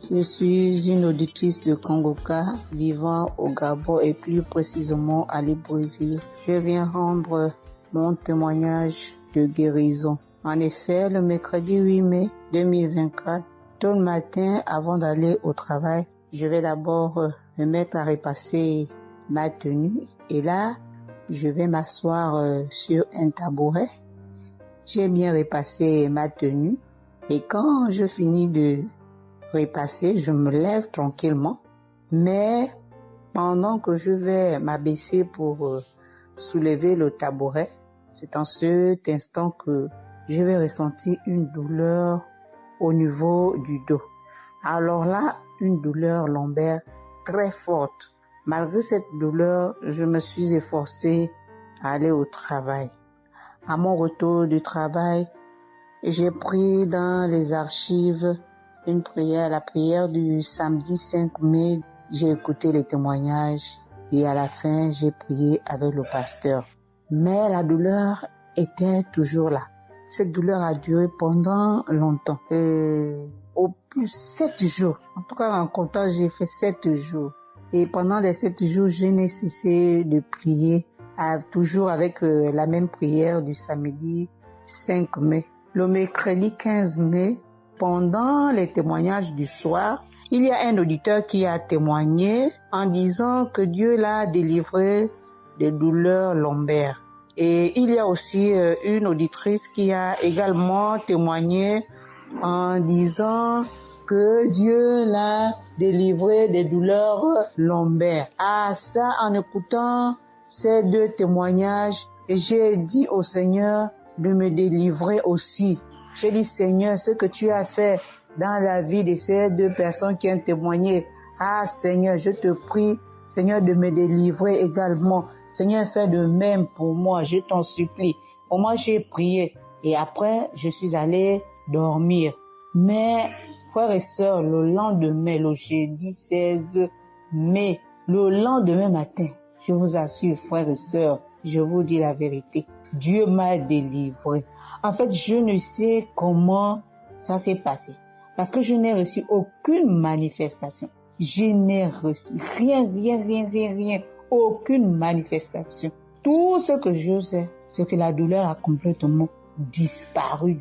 Je suis une auditrice de Kanguka vivant au Gabon et plus précisément à Libreville. Je viens rendre mon témoignage de guérison. En effet, le mercredi 8 mai 2024, tôt le matin avant d'aller au travail, je vais d'abord me mettre à repasser ma tenue et là, je vais m'asseoir sur un tabouret. J'ai bien repassé ma tenue et quand je finis de repasser, je me lève tranquillement. Mais pendant que je vais m'abaisser pour soulever le tabouret, c'est en cet instant que je vais ressentir une douleur au niveau du dos. Alors là, une douleur lombaire très forte. Malgré cette douleur, je me suis efforcée à aller au travail. À mon retour du travail, j'ai pris dans les archives une prière, la prière du samedi 5 mai. J'ai écouté les témoignages et à la fin, j'ai prié avec le pasteur. Mais la douleur était toujours là. Cette douleur a duré pendant longtemps. Et au plus 7 jours. En tout cas, en comptant, j'ai fait 7 jours. Et pendant les 7 jours, je n'ai cessé de prier, toujours avec la même prière du samedi 5 mai. Le mercredi 15 mai, pendant les témoignages du soir, il y a un auditeur qui a témoigné en disant que Dieu l'a délivré des douleurs lombaires. Et il y a aussi une auditrice qui a également témoigné en disant que Dieu l'a délivré des douleurs lombaires. Ah, ça, en écoutant ces 2 témoignages, j'ai dit au Seigneur de me délivrer aussi. J'ai dit, Seigneur, ce que tu as fait dans la vie de ces 2 personnes qui ont témoigné, ah Seigneur, je te prie, Seigneur, de me délivrer également. Seigneur, fais de même pour moi, je t'en supplie. Pour moi, j'ai prié et après, je suis allé dormir. Mais, frères et sœurs, le lendemain, le jeudi 16 mai, le lendemain matin, je vous assure, frères et sœurs, je vous dis la vérité, Dieu m'a délivré. En fait, je ne sais comment ça s'est passé parce que je n'ai reçu aucune manifestation. Je n'ai reçu rien, aucune manifestation. Tout ce que je sais, c'est que la douleur a complètement disparu.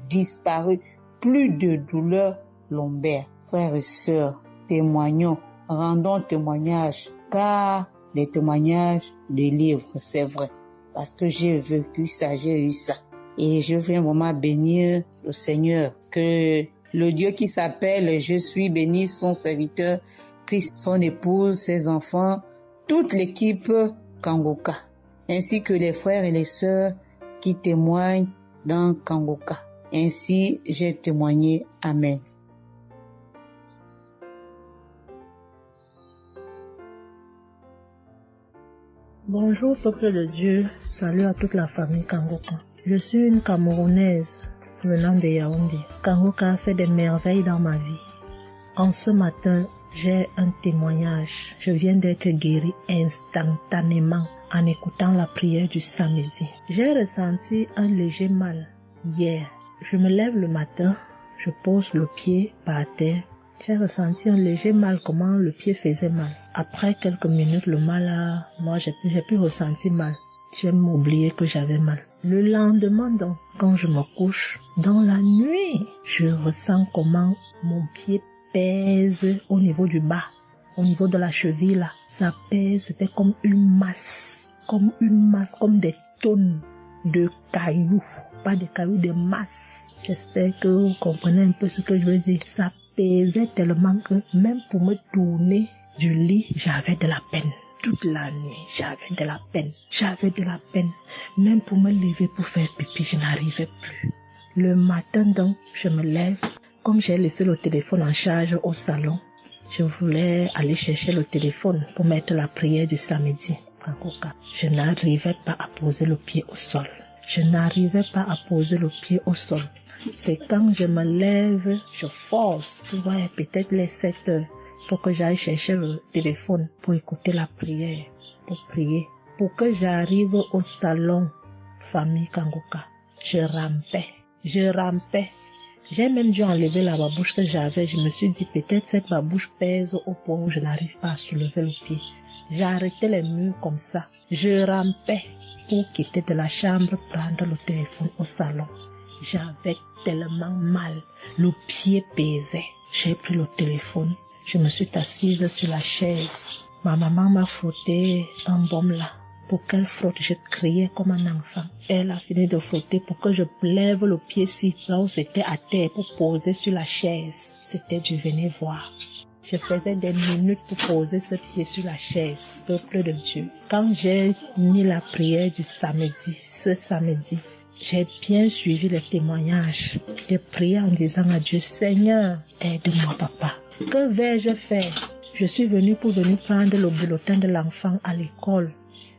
Plus de douleur lombaire. Frères et sœurs, témoignons, rendons témoignage, car les témoignages délivrent, c'est vrai. Parce que j'ai vécu ça, j'ai eu ça. Et je viens vraiment bénir le Seigneur, que le Dieu qui s'appelle Je suis béni, son serviteur, Christ, son épouse, ses enfants, toute l'équipe Kangoka, ainsi que les frères et les sœurs qui témoignent dans Kangoka. Ainsi, j'ai témoigné. Amen. Bonjour peuple de Dieu, salut à toute la famille Kangoka. Je suis une Camerounaise venant de Yaoundé. Kangoka a fait des merveilles dans ma vie. En ce matin, j'ai un témoignage. Je viens d'être guérie instantanément en écoutant la prière du samedi. J'ai ressenti un léger mal hier. Je me lève le matin, je pose le pied par terre. J'ai ressenti un léger mal, comment le pied faisait mal. Après quelques minutes, le mal moi j'ai plus ressenti mal. J'ai oublié que j'avais mal. Le lendemain donc, quand je me couche, dans la nuit, je ressens comment mon pied pèse au niveau du bas, au niveau de la cheville là. Ça pèse, c'était comme une masse, comme des tonnes de cailloux. Pas de cailloux, de masse. J'espère que vous comprenez un peu ce que je veux dire. Ça pesait tellement que même pour me tourner du lit, j'avais de la peine. Toute la nuit, j'avais de la peine. Même pour me lever pour faire pipi, je n'arrivais plus. Le matin donc, je me lève. Comme j'ai laissé le téléphone en charge au salon, je voulais aller chercher le téléphone pour mettre la prière du samedi. Je n'arrivais pas à poser le pied au sol. C'est quand je me lève, je force. Ouais, peut-être les 7 heures. Il faut que j'aille chercher le téléphone pour écouter la prière, pour prier. Pour que j'arrive au salon, famille Kangoka, je rampais. J'ai même dû enlever la babouche que j'avais. Je me suis dit, peut-être cette babouche pèse au point où je n'arrive pas à soulever le pied. J'ai arrêté les murs comme ça. Je rampais pour quitter de la chambre, prendre le téléphone au salon. J'avais tellement mal. Le pied pesait. J'ai pris le téléphone. Je me suis assise sur la chaise. Ma maman m'a frotté un baume là. Pour qu'elle frotte, je criais comme un enfant. Elle a fini de frotter pour que je lève le pied-ci, là où c'était à terre, pour poser sur la chaise. C'était du venez voir. Je faisais des minutes pour poser ce pied sur la chaise, peuple de Dieu. Quand j'ai mis la prière du samedi, ce samedi, j'ai bien suivi les témoignages. J'ai prié en disant à Dieu, Seigneur, aide-moi papa. Que vais-je faire? Je suis venue pour prendre le bulletin de l'enfant à l'école.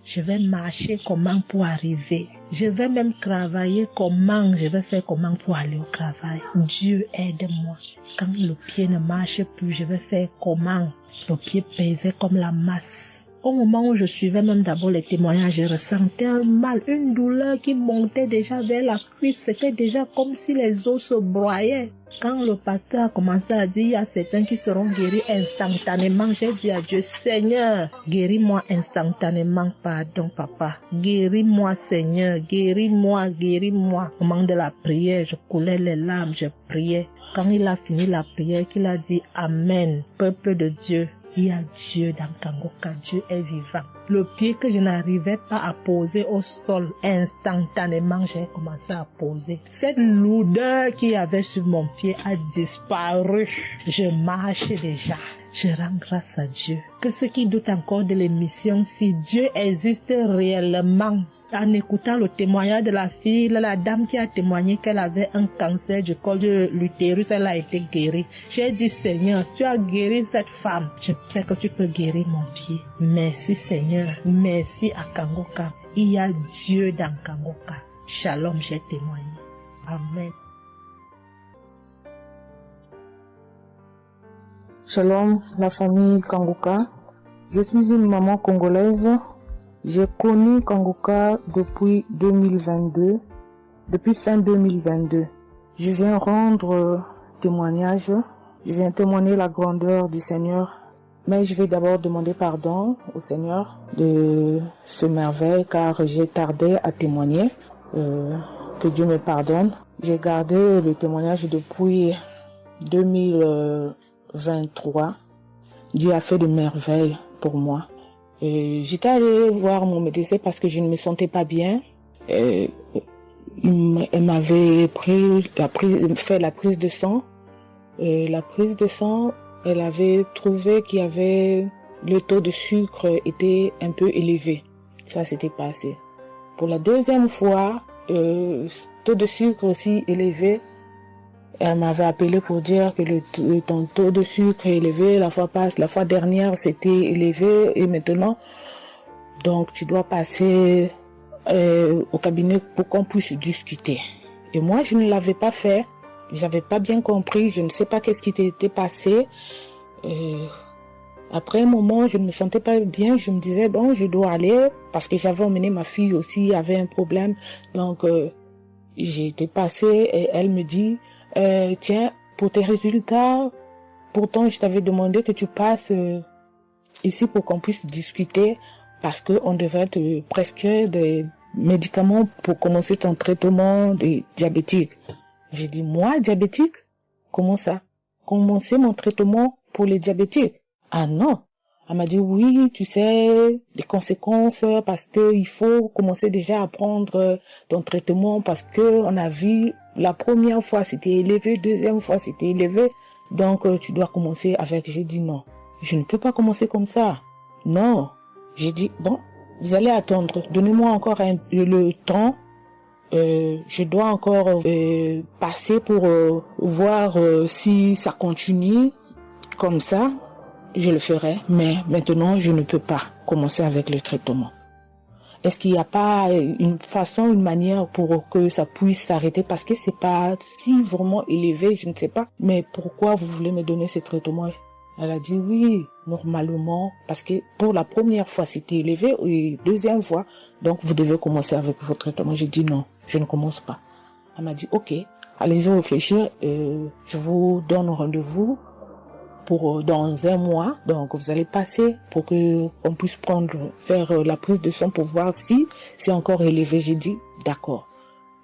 Je vais marcher comment pour arriver. Je vais même travailler comment. Je vais faire comment pour aller au travail. Dieu aide-moi. Quand le pied ne marche plus, je vais faire comment? Le pied pesait comme la masse. Au moment où je suivais même d'abord les témoignages, je ressentais un mal, une douleur qui montait déjà vers la cuisse. C'était déjà comme si les os se broyaient. Quand le pasteur a commencé à dire, il y a certains qui seront guéris instantanément, j'ai dit à Dieu, Seigneur, guéris-moi instantanément, pardon papa. Guéris-moi Seigneur, guéris-moi, guéris-moi. Au moment de la prière, je coulais les larmes, je priais. Quand il a fini la prière, qu'il a dit Amen, peuple de Dieu. Il y a Dieu dans Kangoka, Dieu est vivant. Le pied que je n'arrivais pas à poser au sol, instantanément, j'ai commencé à poser. Cette lourdeur qu'il y avait sur mon pied a disparu. Je marche déjà. Je rends grâce à Dieu. Que ceux qui doutent encore de l'émission, si Dieu existe réellement, en écoutant le témoignage de la fille, la dame qui a témoigné qu'elle avait un cancer du col de l'utérus, elle a été guérie. J'ai dit, Seigneur, si tu as guéri cette femme, je sais que tu peux guérir mon pied. Merci Seigneur, merci à Kangoka. Il y a Dieu dans Kangoka. Shalom, j'ai témoigné. Amen. Shalom, la famille Kangoka. Je suis une maman congolaise. J'ai connu Kangoka depuis 2022, depuis fin 2022. Je viens rendre témoignage, je viens témoigner la grandeur du Seigneur. Mais je vais d'abord demander pardon au Seigneur de ce merveille car j'ai tardé à témoigner. Que Dieu me pardonne. J'ai gardé le témoignage depuis 2023. Dieu a fait de merveilles pour moi. J'étais allée voir mon médecin parce que je ne me sentais pas bien. Elle m'avait fait la prise de sang. La prise de sang, elle avait trouvé qu'il y avait le taux de sucre était un peu élevé. Ça s'était passé. Pour la deuxième fois, taux de sucre aussi élevé. Elle m'avait appelé pour dire que ton taux de sucre est élevé, la fois dernière c'était élevé et maintenant, donc tu dois passer au cabinet pour qu'on puisse discuter. Et moi je ne l'avais pas fait, j'avais pas bien compris, je ne sais pas qu'est-ce qui était passé. Après un moment, je ne me sentais pas bien, je me disais bon, je dois aller parce que j'avais emmené ma fille aussi, avait un problème, donc j'ai été passée et elle me dit tiens, pour tes résultats, pourtant je t'avais demandé que tu passes ici pour qu'on puisse discuter parce qu'on devrait te prescrire des médicaments pour commencer ton traitement de diabétique. J'ai dit, moi, diabétique? Comment ça? Commencer mon traitement pour les diabétiques? Ah non. Elle m'a dit, oui, tu sais, les conséquences, parce que il faut commencer déjà à prendre ton traitement parce que on a vu la première fois c'était élevé, deuxième fois c'était élevé, donc tu dois commencer avec. J'ai dit non, je ne peux pas commencer comme ça. Non, j'ai dit bon, vous allez attendre, donnez-moi encore le temps. Je dois encore passer pour voir si ça continue comme ça. Je le ferai, mais maintenant je ne peux pas commencer avec le traitement. Est-ce qu'il n'y a pas une façon, une manière pour que ça puisse s'arrêter? Parce que c'est pas si vraiment élevé, je ne sais pas. Mais pourquoi vous voulez me donner ce traitement? Elle a dit oui, normalement, parce que pour la première fois c'était élevé et deuxième fois, donc vous devez commencer avec votre traitement. J'ai dit non, je ne commence pas. Elle m'a dit ok, allez-y réfléchir, je vous donne rendez-vous pour dans un mois, donc vous allez passer pour que on puisse faire la prise de sang pour voir si c'est encore élevé. J'ai dit d'accord.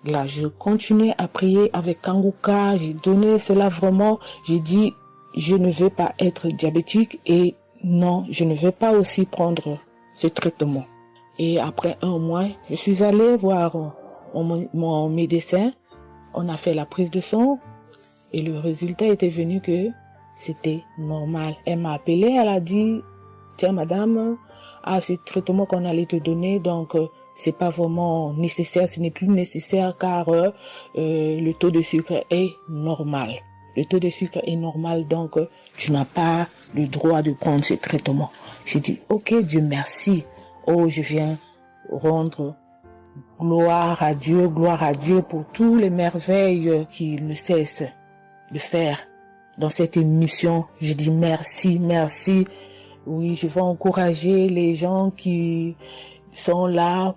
Là, je continuais à prier avec Kangoka, j'ai donné cela vraiment, j'ai dit je ne veux pas être diabétique et non, je ne veux pas aussi prendre ce traitement. Et après un mois, je suis allée voir mon médecin, on a fait la prise de sang et le résultat était venu que c'était normal. Elle m'a appelé, elle a dit, tiens madame, ce traitement qu'on allait te donner, donc c'est pas vraiment nécessaire, ce n'est plus nécessaire car le taux de sucre est normal. Le taux de sucre est normal, donc tu n'as pas le droit de prendre ce traitement. J'ai dit, ok Dieu merci. Oh, je viens rendre gloire à Dieu pour tous les merveilles qu'il ne cesse de faire. Dans cette émission, je dis merci, merci. Oui, je vais encourager les gens qui sont là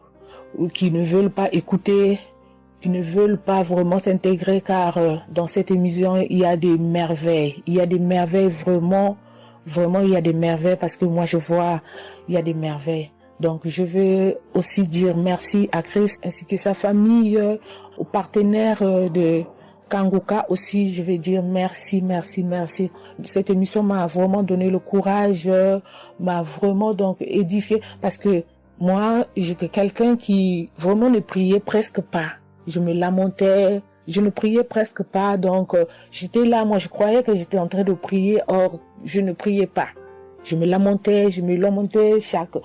ou qui ne veulent pas écouter, qui ne veulent pas vraiment s'intégrer, car dans cette émission, il y a des merveilles. Il y a des merveilles vraiment, il y a des merveilles parce que moi je vois, il y a des merveilles. Donc je veux aussi dire merci à Christ ainsi que sa famille, aux partenaires de Kanguka aussi, je vais dire merci. Cette émission m'a vraiment donné le courage, m'a vraiment donc édifié parce que moi, j'étais quelqu'un qui vraiment ne priait presque pas. Je me lamentais, je ne priais presque pas, donc j'étais là, moi je croyais que j'étais en train de prier, or je ne priais pas. Je me lamentais chaque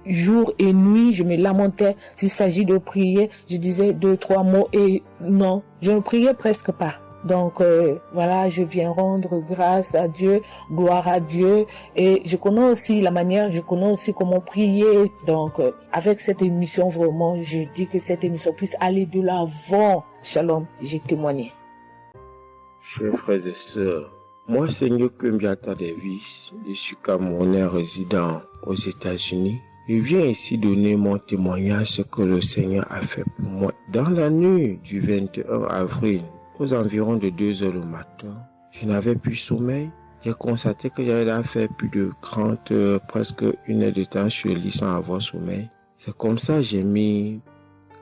jour et nuit, je me lamentais. S'il s'agit de prier, je disais 2-3 mots et non, je ne priais presque pas. Donc voilà, je viens rendre grâce à Dieu, gloire à Dieu, et je connais aussi comment prier. Donc avec cette émission, vraiment, je dis que cette émission puisse aller de l'avant. Shalom, j'ai témoigné. Chers frères et sœurs, moi, Seigneur Kumbiata Davis, je suis Camerounais résident aux États-Unis. Je viens ici donner mon témoignage ce que le Seigneur a fait pour moi. Dans la nuit du 21 avril, aux environs de 2 heures le matin, je n'avais plus sommeil. J'ai constaté que j'avais fait plus de 30 heures, presque 1 heure de temps sur le lit sans avoir sommeil. C'est comme ça que j'ai mis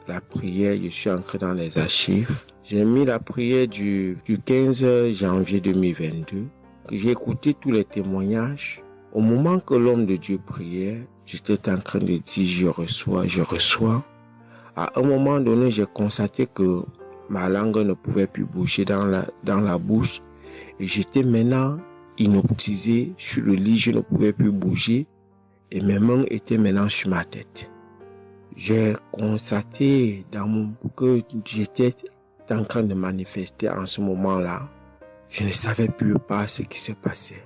la prière, je suis entré dans les archives. J'ai mis la prière du 15 janvier 2022. J'ai écouté tous les témoignages. Au moment que l'homme de Dieu priait, j'étais en train de dire je reçois. À un moment donné, j'ai constaté que ma langue ne pouvait plus bouger dans la bouche. Et j'étais maintenant inoptisé sur le lit, je ne pouvais plus bouger. Et mes mains étaient maintenant sur ma tête. J'ai constaté que j'étais en train de manifester en ce moment-là. Je ne savais plus pas ce qui se passait.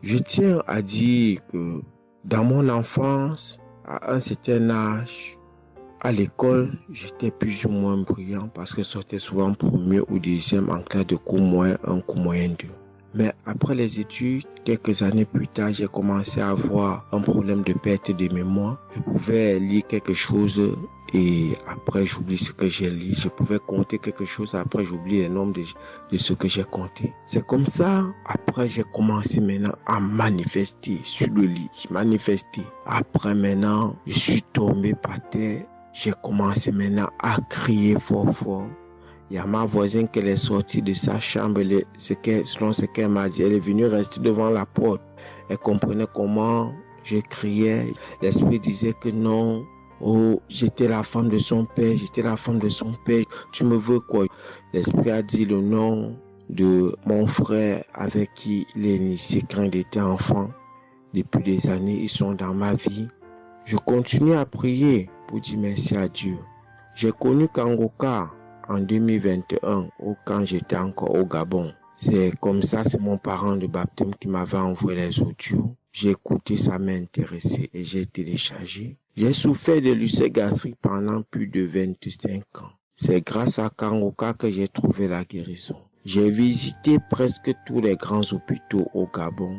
Je tiens à dire que dans mon enfance, à un certain âge, à l'école, j'étais plus ou moins brillant parce que je sortais souvent premier ou deuxième en classe de cours moyen 1, cours moyen 2. Mais après les études, quelques années plus tard, j'ai commencé à avoir un problème de perte de mémoire. Je pouvais lire quelque chose et après j'oublie ce que j'ai lu. Je pouvais compter quelque chose, après j'oublie le nombre de ce que j'ai compté. C'est comme ça, après j'ai commencé maintenant à manifester sur le lit. Je manifestais. Après maintenant, je suis tombé par terre. J'ai commencé maintenant à crier fort. Il y a ma voisine qui est sortie de sa chambre, selon ce qu'elle m'a dit, elle est venue rester devant la porte. Elle comprenait comment je criais. L'esprit disait que non, j'étais la femme de son père, tu me veux quoi? L'esprit a dit le nom de mon frère avec qui il est initié quand il était enfant. Depuis des années, ils sont dans ma vie. Je continue à prier pour dire merci à Dieu. J'ai connu Kanguka en 2021, quand j'étais encore au Gabon. C'est comme ça, c'est mon parent de baptême qui m'avait envoyé les audios. J'ai écouté, ça m'a intéressé et j'ai téléchargé. J'ai souffert de l'ulcère gastrique pendant plus de 25 ans. C'est grâce à Kanguka que j'ai trouvé la guérison. J'ai visité presque tous les grands hôpitaux au Gabon,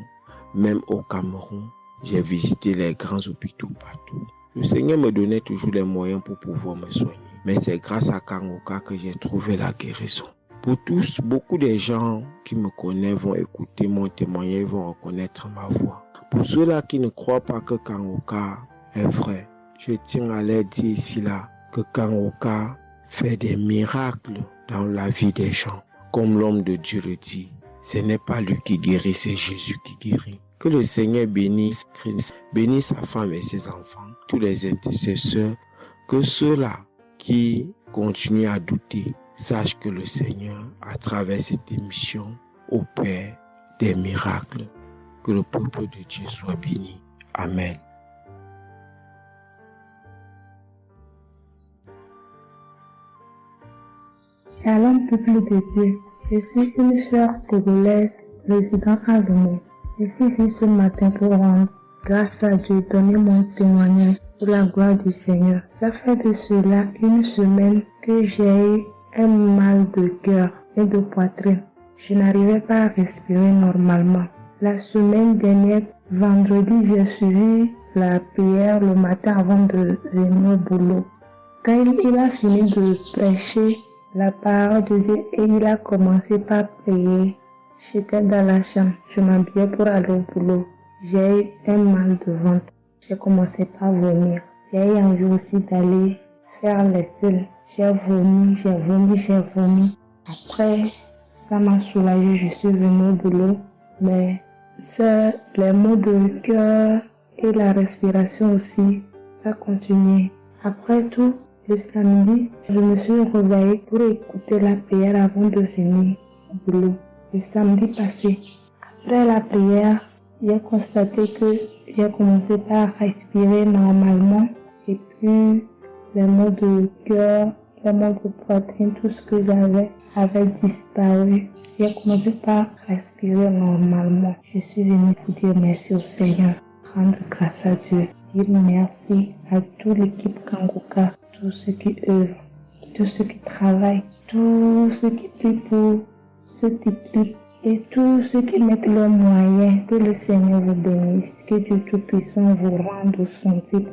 même au Cameroun. J'ai visité les grands hôpitaux partout. Le Seigneur me donnait toujours les moyens pour pouvoir me soigner. Mais c'est grâce à Kanguka que j'ai trouvé la guérison. Pour tous, beaucoup de gens qui me connaissent vont écouter mon témoignage, vont reconnaître ma voix. Pour ceux-là qui ne croient pas que Kanguka est vrai, je tiens à leur dire ici là que Kanguka fait des miracles dans la vie des gens. Comme l'homme de Dieu le dit, ce n'est pas lui qui guérit, c'est Jésus qui guérit. Que le Seigneur bénisse Christ, bénisse sa femme et ses enfants, tous les intercesseurs, que ceux-là qui continuent à douter sachent que le Seigneur, à travers cette émission, opère des miracles. Que le peuple de Dieu soit béni. Amen. Shalom, peuple de Dieu. Je suis une sœur togolaise résidant à Lomé. Je suis venue ce matin pour rendre grâce à Dieu, donner mon témoignage pour la gloire du Seigneur. Ça fait de cela une semaine que j'ai eu un mal de cœur et de poitrine. Je n'arrivais pas à respirer normalement. La semaine dernière, Vendredi, j'ai suivi la prière le matin avant de venir au boulot. Quand il a fini de prêcher la parole de Dieu et il a commencé par prier, j'étais dans la chambre, je m'habillais pour aller au boulot. J'ai eu un mal de ventre. J'ai commencé par vomir. J'ai eu envie aussi d'aller faire les selles. J'ai vomi. Après, ça m'a soulagé, je suis venue au boulot. Mais c'est les mots de cœur et la respiration aussi, ça continuait. Après tout, le samedi, je me suis réveillée pour écouter la prière avant de venir au boulot. Le samedi passé, après la prière, j'ai constaté que j'ai commencé par respirer normalement et puis les maux de cœur, les maux de poitrine, tout ce que j'avais avait disparu. J'ai commencé par respirer normalement. Je suis venue pour dire merci au Seigneur, rendre grâce à Dieu, dire merci à toute l'équipe Kanguka, tous ceux qui œuvrent, tous ceux qui travaillent, tous ceux qui prient pour cette équipe et tous ceux qui mettent leurs moyens. Que le Seigneur vous bénisse, que Dieu Tout-Puissant vous rende au santé,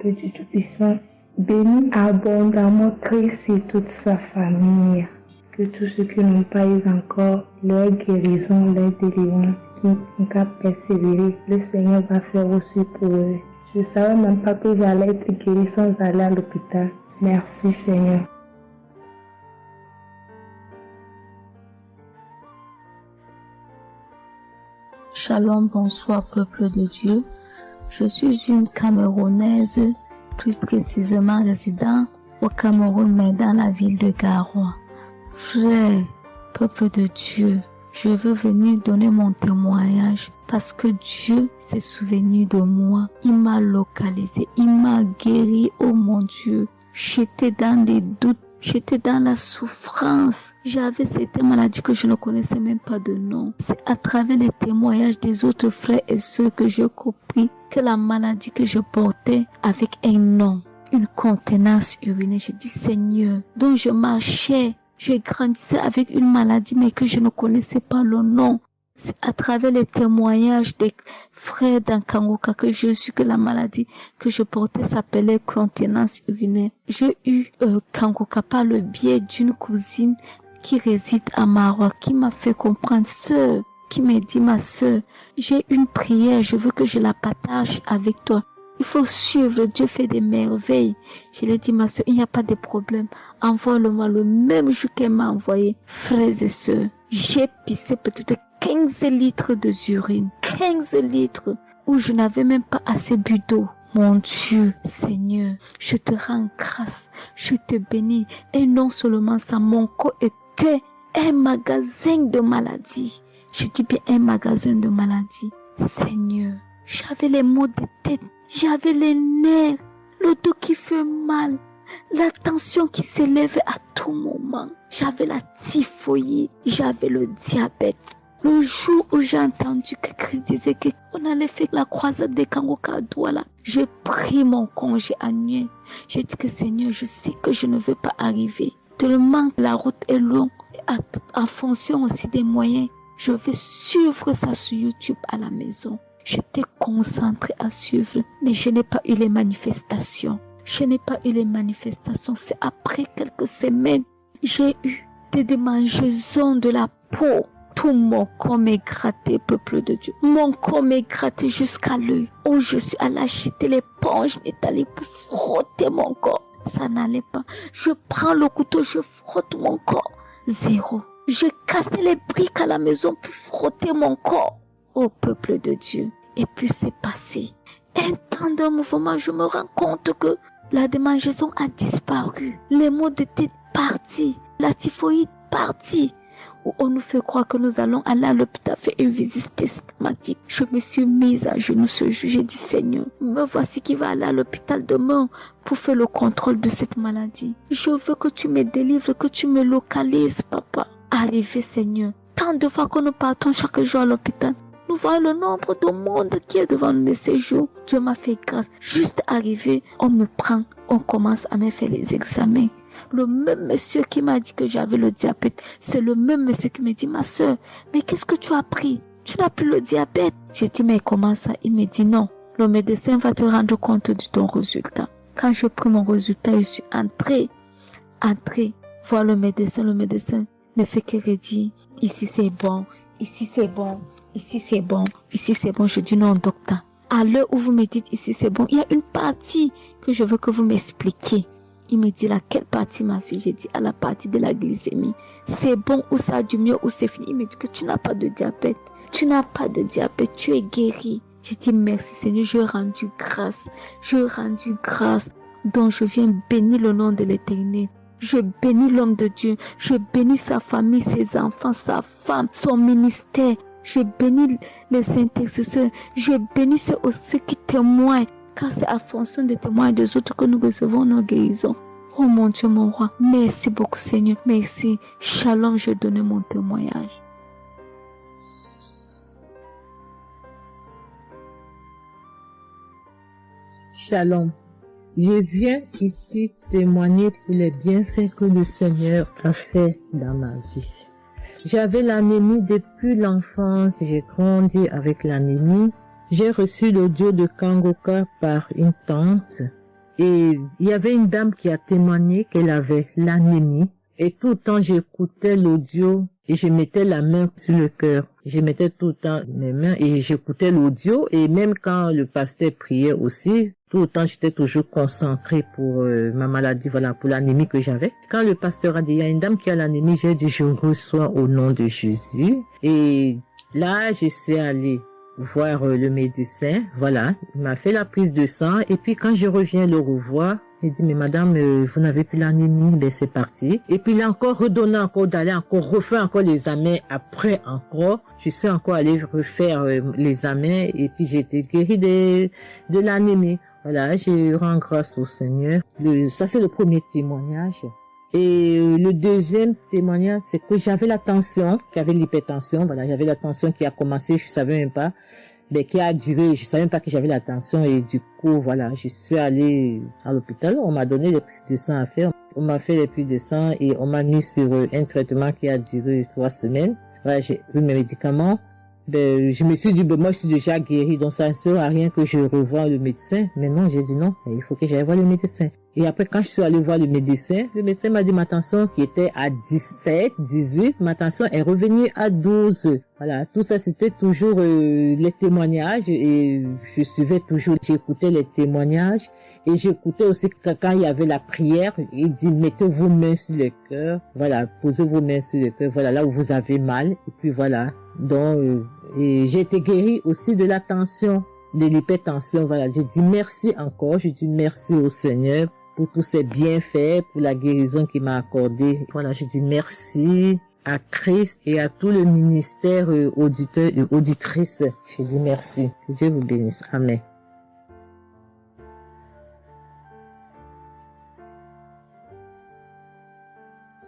que Dieu Tout-Puissant bénisse abondamment Christ et toute sa famille. Que tous ceux qui n'ont pas eu encore leur guérison, leur délivrance, qui n'ont qu'à persévérer, le Seigneur va faire aussi pour eux. Je ne savais même pas que j'allais être guérie sans aller à l'hôpital. Merci Seigneur. Shalom, bonsoir peuple de Dieu. Je suis une Camerounaise, plus précisément résident au Cameroun, mais dans la ville de Garoua. Frère, peuple de Dieu, je veux venir donner mon témoignage parce que Dieu s'est souvenu de moi. Il m'a localisé, il m'a guéri, oh mon Dieu. J'étais dans des doutes, j'étais dans la souffrance. J'avais cette maladie que je ne connaissais même pas de nom. C'est à travers les témoignages des autres frères et sœurs que j'ai compris que la maladie que je portais avec un nom, une contenance urinaire. J'ai dit Seigneur, dont je marchais. Je grandissais avec une maladie mais que je ne connaissais pas le nom. C'est à travers les témoignages des frères dans Kanguka que je suis que la maladie que je portais s'appelait contenance urinaire. J'ai eu Kanguka par le biais d'une cousine qui réside à Marois, qui m'a fait comprendre, sœur, qui m'a dit ma sœur, j'ai une prière, je veux que je la partage avec toi. Il faut suivre, Dieu fait des merveilles. Je lui ai dit, ma soeur, il n'y a pas de problème. Envoie-le-moi le même jour qu'elle m'a envoyé. Frères et sœurs, j'ai pissé peut-être 15 litres d'urine. 15 litres où je n'avais même pas assez bu d'eau. Mon Dieu, Seigneur, je te rends grâce. Je te bénis. Et non seulement ça, mon corps est qu'un magasin de maladies. Je dis bien un magasin de maladies. Seigneur, j'avais les maux de tête. J'avais les nerfs, le dos qui fait mal, la tension qui s'élève à tout moment. J'avais la typhoïde, j'avais le diabète. Le jour où j'ai entendu que Christ disait qu'on allait faire la croisade des Kanguka à Douala, j'ai pris mon congé annuel. J'ai dit que Seigneur, je sais que je ne veux pas arriver. Tellement la route est longue, en fonction aussi des moyens. Je vais suivre ça sur YouTube à la maison. J'étais concentrée à suivre, mais je n'ai pas eu les manifestations. C'est après quelques semaines, j'ai eu des démangeaisons de la peau. Tout mon corps m'est gratté, peuple de Dieu. Mon corps m'est gratté jusqu'à l'œil. Où je suis allée acheter l'éponge, allée pour frotter mon corps. Ça n'allait pas. Je prends le couteau, je frotte mon corps. Zéro. J'ai cassé les briques à la maison pour frotter mon corps. Ô peuple de Dieu. Et puis c'est passé. Un temps de mouvement, je me rends compte que la démangeaison a disparu. Les maux de tête partis. La typhoïde partie. Où on nous fait croire que nous allons aller à l'hôpital faire une visite systématique. Je me suis mise à genoux ce jour. J'ai dit Seigneur, me voici qui va aller à l'hôpital demain pour faire le contrôle de cette maladie. Je veux que tu me délivres, que tu me localises, papa. Arrivé Seigneur. Tant de fois que nous partons chaque jour à l'hôpital. Nous voyons le nombre de monde qui est devant nous de ces jours. Dieu m'a fait grâce. Juste arrivé, on me prend, on commence à me faire les examens. Le même monsieur qui m'a dit que j'avais le diabète, c'est le même monsieur qui me dit, ma soeur, mais qu'est-ce que tu as pris? tu n'as plus le diabète. Je dis, mais comment ça? Il me dit, non, le médecin va te rendre compte de ton résultat. Quand j'ai pris mon résultat, je suis entrée voir le médecin ne fait que redire, ici c'est bon, ici c'est bon, ici c'est bon, ici c'est bon. Je dis, non, docteur, à l'heure où vous me dites ici c'est bon, il y a une partie que je veux que vous m'expliquiez. Il me dit, laquelle partie, ma fille? J'ai dit, à la partie de la glycémie. C'est bon ou ça a du mieux ou c'est fini? Il me dit que tu n'as pas de diabète. Tu n'as pas de diabète, tu es guéri. J'ai dit, merci Seigneur, je rendu grâce. Donc je viens bénir le nom de l'Éternel. Je bénis l'homme de Dieu. Je bénis sa famille, ses enfants, sa femme, son ministère. Je bénis les intercesseurs. Je bénis ceux qui témoignent. Car c'est à fonction des témoins des autres que nous recevons nos guérisons. Oh mon Dieu, mon roi, merci beaucoup Seigneur, merci. Shalom, je donne mon témoignage. Shalom, je viens ici témoigner pour les bienfaits que le Seigneur a fait dans ma vie. J'avais l'anémie depuis l'enfance, j'ai grandi avec l'anémie. J'ai reçu l'audio de Kangoka par une tante et il y avait une dame qui a témoigné qu'elle avait l'anémie et tout le temps j'écoutais l'audio et je mettais la main sur le cœur. Je mettais tout le temps mes mains et j'écoutais l'audio et même quand le pasteur priait aussi, tout le temps j'étais toujours concentrée pour ma maladie, voilà, pour l'anémie que j'avais. Quand le pasteur a dit, il y a une dame qui a l'anémie, j'ai dit, je reçois au nom de Jésus. Et là, je suis allée voir le médecin, voilà, il m'a fait la prise de sang et puis quand je reviens le revoir, il dit mais madame vous n'avez plus l'anémie, ben c'est parti. Et puis il a encore redonné encore d'aller encore refaire encore l'examen après encore, je suis encore allée refaire l'examen et puis j'ai été guérie de l'anémie. Voilà, je rends grâce au Seigneur. Ça c'est le premier témoignage. Et le deuxième témoignage, c'est que j'avais la tension, j'avais l'hypertension, voilà, j'avais la tension qui a commencé, je savais même pas, mais qui a duré, je savais même pas que j'avais la tension et du coup, voilà, je suis allée à l'hôpital, on m'a donné les prises de sang à faire, on m'a fait les prises de sang et on m'a mis sur un traitement qui a duré 3 semaines. Voilà, j'ai eu mes médicaments. Ben, je me suis dit, ben, moi, je suis déjà guérie, donc ça ne sert à rien que je revoie le médecin. Mais non, j'ai dit non, il faut que j'aille voir le médecin. Et après, quand je suis allée voir le médecin m'a dit ma tension qui était à 17, 18, ma tension est revenue à 12. Voilà, tout ça, c'était toujours les témoignages et je suivais toujours, j'écoutais les témoignages et j'écoutais aussi quand il y avait la prière, il dit, mettez vos mains sur le cœur, voilà, posez vos mains sur le cœur, voilà, là où vous avez mal, et puis voilà. Donc, et j'ai été guérie aussi de la tension, de l'hypertension, voilà. Je dis merci encore, je dis merci au Seigneur pour tous ses bienfaits, pour la guérison qu'il m'a accordée. Voilà, je dis merci à Christ et à tout le ministère auditeur et auditrice. Je dis merci. Que Dieu vous bénisse. Amen.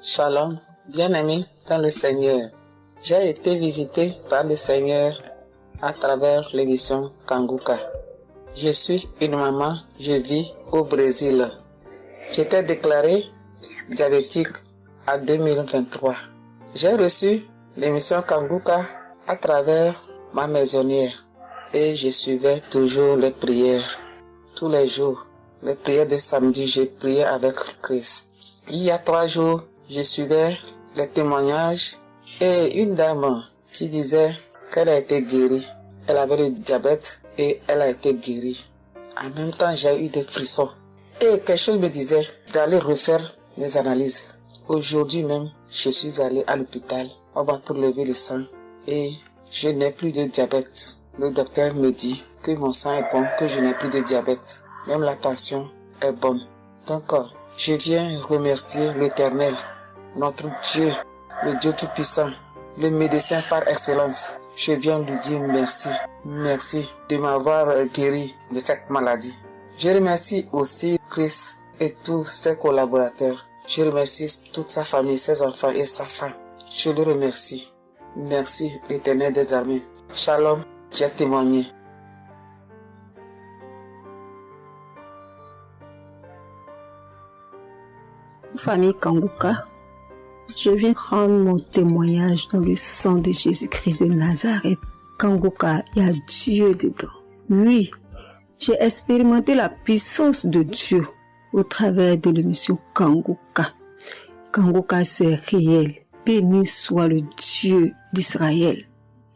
Shalom, bien-aimé dans le Seigneur. J'ai été visité par le Seigneur à travers l'émission Kanguka. Je suis une maman, je vis au Brésil. J'étais déclarée diabétique en 2023. J'ai reçu l'émission Kanguka à travers ma maisonnière et je suivais toujours les prières. Tous les jours, les prières de samedi, j'ai prié avec Christ. Il y a 3 jours, je suivais les témoignages et une dame qui disait qu'elle a été guérie. Elle avait le diabète et elle a été guérie. En même temps, j'ai eu des frissons. Et quelque chose me disait d'aller refaire mes analyses. Aujourd'hui même, je suis allé à l'hôpital. On va pour lever le sang et je n'ai plus de diabète. Le docteur me dit que mon sang est bon, que je n'ai plus de diabète. Même la tension est bonne. Donc, je viens remercier l'Éternel, notre Dieu, le Dieu Tout-Puissant, le médecin par excellence. Je viens lui dire merci. Merci de m'avoir guéri de cette maladie. Je remercie aussi Christ et tous ses collaborateurs. Je remercie toute sa famille, ses enfants et sa femme. Je le remercie. Merci l'Éternel des armées. Shalom, j'ai témoigné. Famille Kanguka, je viens rendre mon témoignage dans le sang de Jésus-Christ de Nazareth. Kanguka, il y a Dieu dedans. Oui, j'ai expérimenté la puissance de Dieu au travers de l'émission Kanguka. Kanguka, c'est réel. Béni soit le Dieu d'Israël.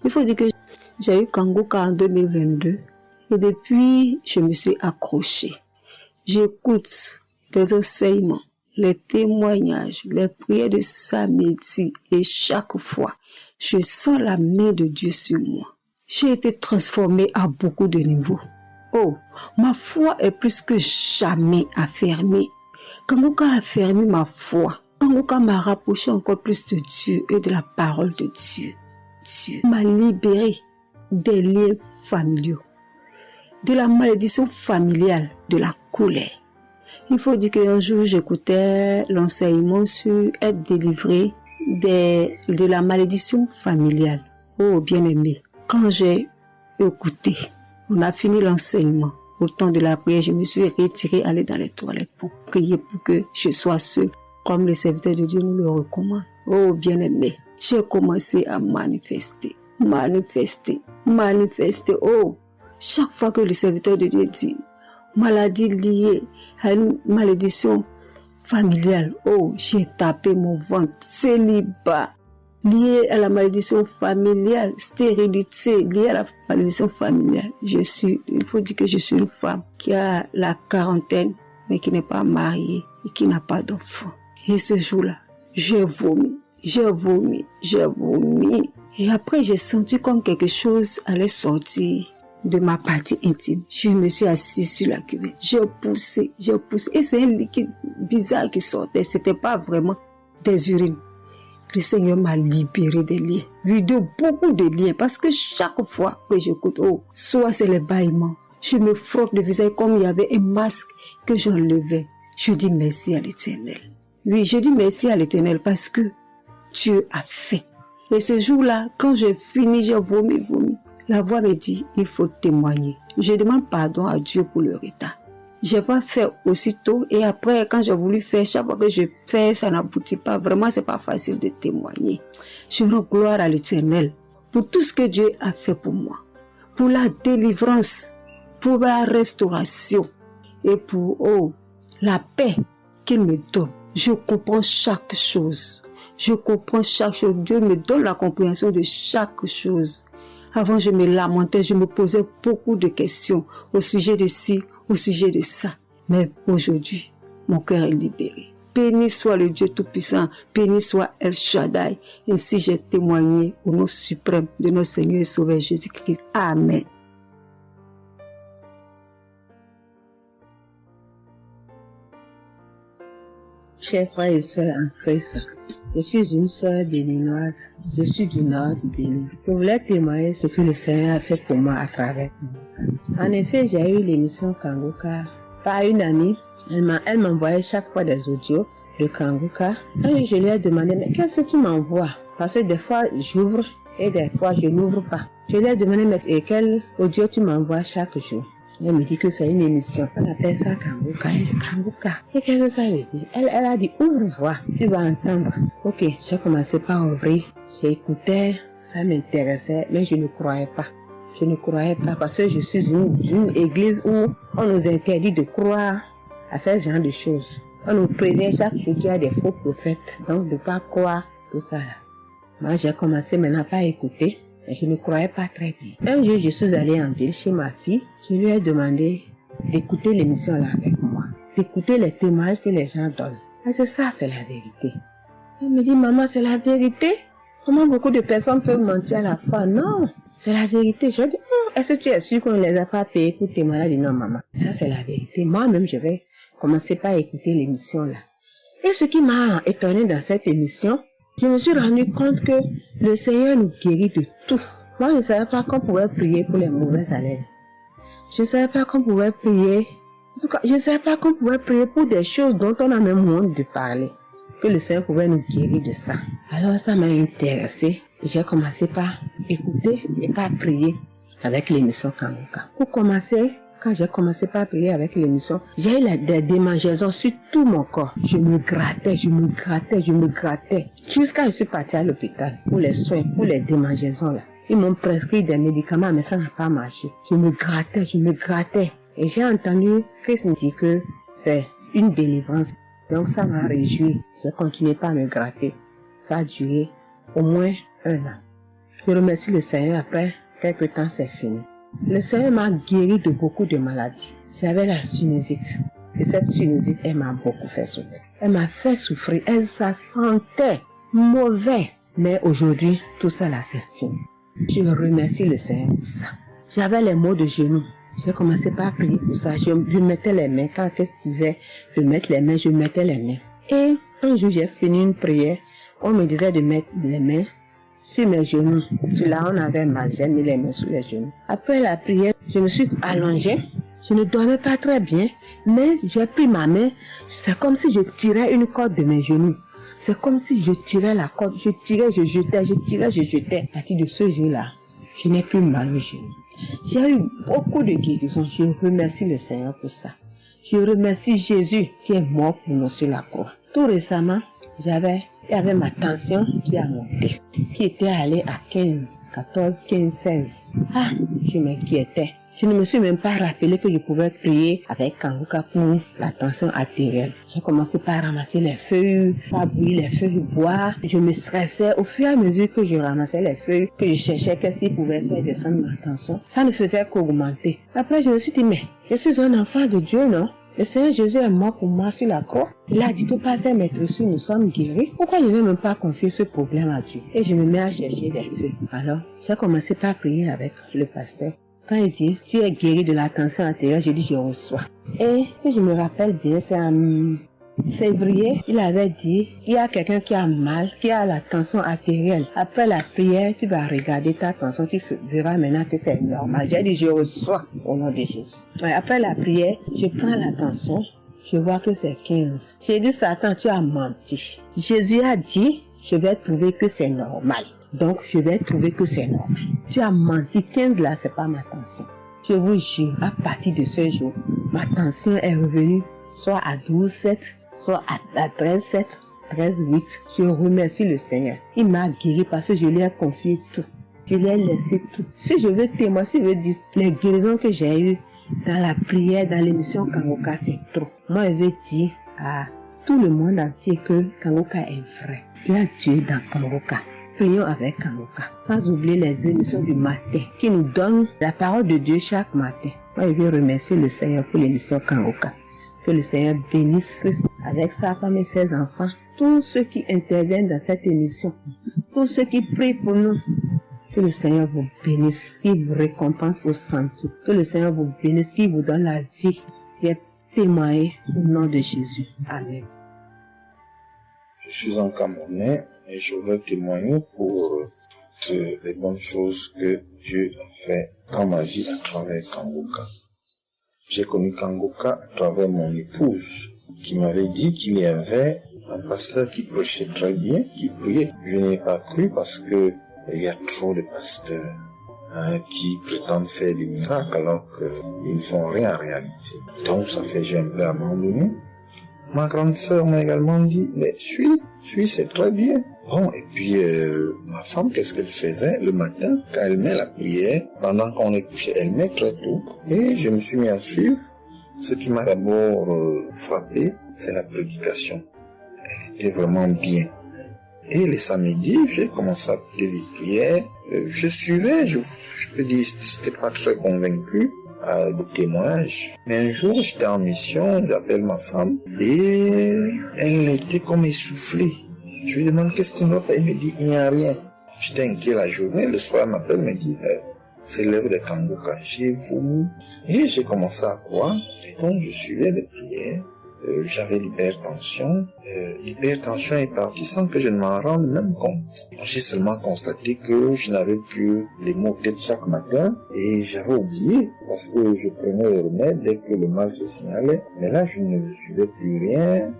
Il faut dire que j'ai eu Kanguka en 2022 et depuis, je me suis accrochée. J'écoute les enseignements, les témoignages, les prières de samedi et chaque fois, je sens la main de Dieu sur moi. J'ai été transformée à beaucoup de niveaux. Oh, ma foi est plus que jamais affermie. Kanguka a affermi ma foi. Kanguka m'a rapproché encore plus de Dieu et de la parole de Dieu. Dieu m'a libéré des liens familiaux, de la malédiction familiale, de la colère. Il faut dire qu'un jour, j'écoutais l'enseignement sur être délivré de la malédiction familiale. Oh, bien-aimé, quand j'ai écouté, on a fini l'enseignement. Au temps de la prière, je me suis retirée, aller dans les toilettes pour prier pour que je sois seule, comme le serviteur de Dieu nous le recommande. Oh, bien-aimé, j'ai commencé à manifester. Oh, chaque fois que le serviteur de Dieu dit maladie liée à une malédiction familiale, oh, j'ai tapé mon ventre. Célibat lié à la malédiction familiale, stérilité liée à la malédiction familiale. Il faut dire que je suis une femme qui a la quarantaine, mais qui n'est pas mariée et qui n'a pas d'enfant. Et ce jour-là, j'ai vomi. Et après, j'ai senti comme quelque chose allait sortir de ma partie intime. Je me suis assise sur la cuvette. J'ai poussé. Et c'est un liquide bizarre qui sortait. C'était pas vraiment des urines. Le Seigneur m'a libéré des liens. Oui, de beaucoup de liens. Parce que chaque fois que j'écoute, soit c'est les bâillements. Je me frotte le visage comme il y avait un masque que j'enlevais. Je dis merci à l'Éternel. Oui, je dis merci à l'Éternel parce que Dieu a fait. Et ce jour-là, quand j'ai fini, j'ai vomi. La voix me dit, il faut témoigner. Je demande pardon à Dieu pour le retard. Je n'ai pas fait aussitôt et après, quand j'ai voulu faire, chaque fois que je fais, ça n'aboutit pas. Vraiment, c'est pas facile de témoigner. Je rends gloire à l'Éternel pour tout ce que Dieu a fait pour moi. Pour la délivrance, pour la restauration et pour, la paix qu'il me donne. Je comprends chaque chose. Dieu me donne la compréhension de chaque chose. Avant, je me lamentais, je me posais beaucoup de questions au sujet de ci, au sujet de ça. Mais aujourd'hui, mon cœur est libéré. Béni soit le Dieu Tout-Puissant, béni soit El Shaddai. Ainsi j'ai témoigné au nom suprême de notre Seigneur et Sauveur Jésus-Christ. Amen. Chers frères et sœurs en Christ, je suis une sœur béninoise. Je suis du nord du Bénin. Je voulais témoigner ce que le Seigneur a fait pour moi à travers moi. En effet, j'ai eu l'émission Kanguka par une amie. Elle m'envoyait chaque fois des audios de Kanguka. Et je lui ai demandé, mais qu'est-ce que tu m'envoies? Parce que des fois, j'ouvre et des fois, je n'ouvre pas. Je lui ai demandé, mais quel audio tu m'envoies chaque jour? Elle me dit que c'est une émission. On appelle ça Kanguka. Et qu'est-ce que ça veut dire? Elle a dit, ouvre-voix, tu vas entendre. Ok, j'ai commencé par ouvrir. J'écoutais, ça m'intéressait, mais je ne croyais pas. Parce que je suis une église où on nous interdit de croire à ce genre de choses. On nous prévient chaque jour qu'il y a des faux prophètes, donc de ne pas croire tout ça là. Moi, j'ai commencé maintenant par écouter. Je ne croyais pas très bien. Un jour, je suis allée en ville chez ma fille. Je lui ai demandé d'écouter l'émission là avec moi, d'écouter les témoignages que les gens donnent. Et c'est ça, c'est la vérité. Elle me dit, maman, c'est la vérité? Comment beaucoup de personnes peuvent mentir à la fois? Non, c'est la vérité. Je lui ai dit, est-ce que tu es sûr qu'on ne les a pas payés pour témoigner? Elle dit, non, maman, ça c'est la vérité. Moi-même, je vais commencer par écouter l'émission là. Et ce qui m'a étonné dans cette émission, je me suis rendu compte que le Seigneur nous guérit de tout. Moi, je ne savais pas qu'on pouvait prier pour les mauvaises haleines. Je ne savais pas qu'on pouvait prier. En tout cas, je ne savais pas qu'on pouvait prier pour des choses dont on a même honte de parler. Que le Seigneur pouvait nous guérir de ça. Alors, ça m'a intéressé. J'ai commencé par écouter et par prier avec l'émission Kanguka. Pour commencer, quand j'ai commencé par prier avec l'émission, j'ai eu des démangeaisons sur tout mon corps. Je me grattais. Jusqu'à ce que je suis partie à l'hôpital pour les soins, pour les démangeaisons là. Ils m'ont prescrit des médicaments, mais ça n'a pas marché. Je me grattais. Et j'ai entendu Christ me dire que c'est une délivrance. Donc ça m'a réjoui. Je continuais pas à me gratter. Ça a duré au moins 1 an. Je remercie le Seigneur, après quelques temps c'est fini. Le Seigneur m'a guéri de beaucoup de maladies. J'avais la sinusite. Et cette sinusite, elle m'a beaucoup fait souffrir. Elle m'a fait souffrir. Elle, ça sentait mauvais. Mais aujourd'hui, tout ça là, c'est fini. Je remercie le Seigneur pour ça. J'avais les maux de genoux. J'ai commencé par prier pour ça. Je mettais les mains. Quand qu'est-ce que disait de mettre les mains, je mettais les mains. Et un jour, j'ai fini une prière. On me disait de mettre les mains sur mes genoux. Là, on avait mal. J'ai mis les mains sur les genoux. Après la prière, je me suis allongée. Je ne dormais pas très bien. Mais j'ai pris ma main. C'est comme si je tirais une corde de mes genoux. C'est comme si je tirais la corde. Je tirais, je jetais, je tirais, je jetais. À partir de ce jour-là, je n'ai plus mal aux genoux. J'ai eu beaucoup de guérisons. Je remercie le Seigneur pour ça. Je remercie Jésus qui est mort pour nous sur la croix. Tout récemment, il y avait ma tension qui a monté, qui était allée à 15, 14, 15, 16. Ah, je m'inquiétais. Je ne me suis même pas rappelé que je pouvais prier avec Kanguka pour la tension artérielle. J'ai commencé par ramasser les feuilles, par bouillir les feuilles bois. Je me stressais au fur et à mesure que je ramassais les feuilles, que je cherchais qu'est-ce qui pouvait faire descendre ma tension. Ça ne faisait qu'augmenter. Après, je me suis dit, mais je suis un enfant de Dieu, non? Le Seigneur Jésus est mort pour moi sur la croix. Il a dit que par ses maîtresses, nous sommes guéris. Pourquoi je ne vais même pas confier ce problème à Dieu? Et je me mets à chercher des feuilles. Alors, j'ai commencé par prier avec le pasteur. Quand il dit, tu es guéri de la tension artérielle, je dis, je reçois. Et si je me rappelle bien, c'est en février, il avait dit, il y a quelqu'un qui a mal, qui a la tension artérielle. Après la prière, tu vas regarder ta tension, tu verras maintenant que c'est normal. J'ai dit, je reçois au nom de Jésus. Et après la prière, je prends la tension, je vois que c'est 15. J'ai dit, Satan, tu as menti. Jésus a dit, je vais trouver que c'est normal. Donc, je vais trouver que c'est normal. Tu as menti, 15 là, c'est pas ma tension. Je vous jure, à partir de ce jour, ma tension est revenue soit à 12,7, soit à 13,7, 13,8. Je remercie le Seigneur. Il m'a guéri parce que je lui ai confié tout. Je lui ai laissé tout. Si je veux témoigner, si je veux dire les guérisons que j'ai eues dans la prière, dans l'émission Kanguka, c'est trop. Moi, je veux dire à tout le monde entier que Kanguka est vrai. Il y a Dieu dans Kanguka. Prions avec Kanguka. Sans oublier les émissions du matin qui nous donnent la parole de Dieu chaque matin. Moi, je veux remercier le Seigneur pour l'émission Kanguka. Que le Seigneur bénisse Christ avec sa femme et ses enfants. Tous ceux qui interviennent dans cette émission. Tous ceux qui prient pour nous. Que le Seigneur vous bénisse. Qu'il vous récompense au centre. Que le Seigneur vous bénisse. Qu'il vous donne la vie. J'ai témoigné au nom de Jésus. Amen. Je suis un Camerounais et je veux témoigner pour toutes les bonnes choses que Dieu a fait dans ma vie à travers Kanguka. J'ai connu Kanguka à travers mon épouse qui m'avait dit qu'il y avait un pasteur qui prêchait très bien, qui priait. Je n'ai pas cru parce que il y a trop de pasteurs qui prétendent faire des miracles alors qu'ils ne font rien en réalité. Donc ça fait que j'ai un peu abandonné. Ma grande sœur m'a également dit, mais suis, c'est très bien. Bon, et puis ma femme, qu'est-ce qu'elle faisait le matin quand elle met la prière, pendant qu'on est couché, elle met très tôt. Et je me suis mis à suivre. Ce qui m'a d'abord frappé, c'est la prédication. Elle était vraiment bien. Et les samedis, j'ai commencé à écouter les prières. Je suivais, je peux dire, j'étais pas très convaincu de témoignages. Mais un jour, j'étais en mission, j'appelle ma femme, et elle était comme essoufflée. Je lui demande qu'est-ce qui ne va pas, elle me dit, il n'y a rien. J'étais inquiet la journée, le soir, elle m'appelle, me dit, c'est l'œuvre de Kanguka. J'ai vomi, et j'ai commencé à croire, et donc je suivais les prières. J'avais l'hypertension. L'hypertension est partie sans que je ne m'en rende même compte. J'ai seulement constaté que je n'avais plus les maux de tête chaque matin et j'avais oublié parce que je prenais les remèdes dès que le mal se signalait. Mais là, je ne suivais plus rien.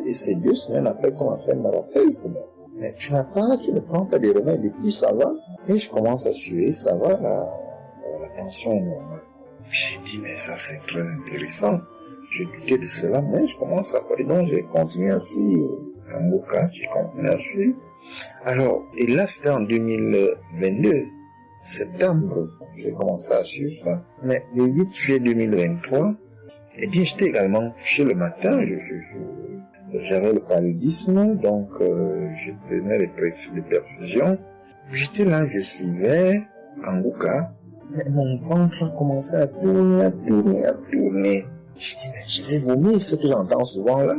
Et c'est 2 semaines après qu'on m'a fait me rappel. Mais tu ne prends pas des remèdes et puis ça va. Et je commence à suivre, ça va, la tension est normale. J'ai dit, mais ça c'est très intéressant. Je doutais de cela, mais je commence à parler. Donc, j'ai continué à suivre Kanguka, j'ai continué à suivre. Alors, et là, c'était en 2022, septembre, j'ai commencé à suivre ça. Mais le 8 juillet 2023, eh bien, j'étais également couché le matin, j'avais le paludisme, donc je prenais les perfusions. J'étais là, je suivais Kanguka, mais mon ventre a commencé à tourner. Je dis, mais je vais vomir, ce que j'entends souvent là.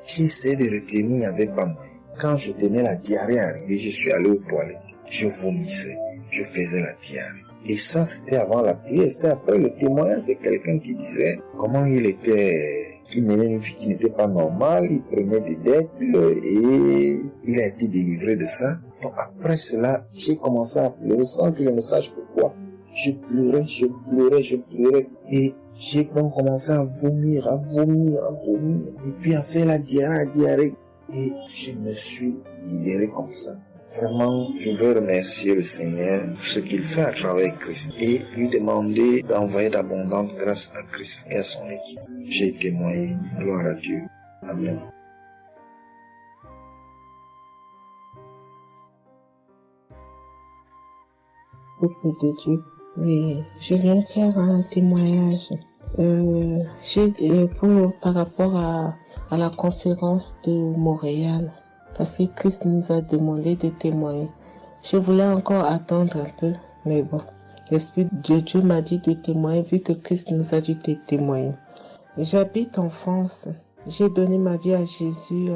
J'ai essayé de retenir, il n'y avait pas moyen. Quand je tenais la diarrhée arrivée, je suis allé aux toilettes. Je vomissais, je faisais la diarrhée. Et ça, c'était avant la prière, c'était après le témoignage de quelqu'un qui disait comment il menait une vie qui n'était pas normale, il prenait des dettes et il a été délivré de ça. Donc après cela, j'ai commencé à pleurer sans que je ne sache pourquoi. Je pleurais. Et j'ai donc commencé à vomir. Et puis à faire la diarrhée. Et je me suis libéré comme ça. Vraiment, je veux remercier le Seigneur pour ce qu'il fait à travers Christ et lui demander d'envoyer d'abondantes grâces à Christ et à son équipe. J'ai témoigné. Gloire à Dieu. Amen. Peuple de Dieu. Oui, je viens faire un témoignage. Par rapport à la conférence de Montréal, parce que Christ nous a demandé de témoigner. Je voulais encore attendre un peu, mais bon, l'Esprit de Dieu m'a dit de témoigner vu que Christ nous a dit de témoigner. J'habite en France. J'ai donné ma vie à Jésus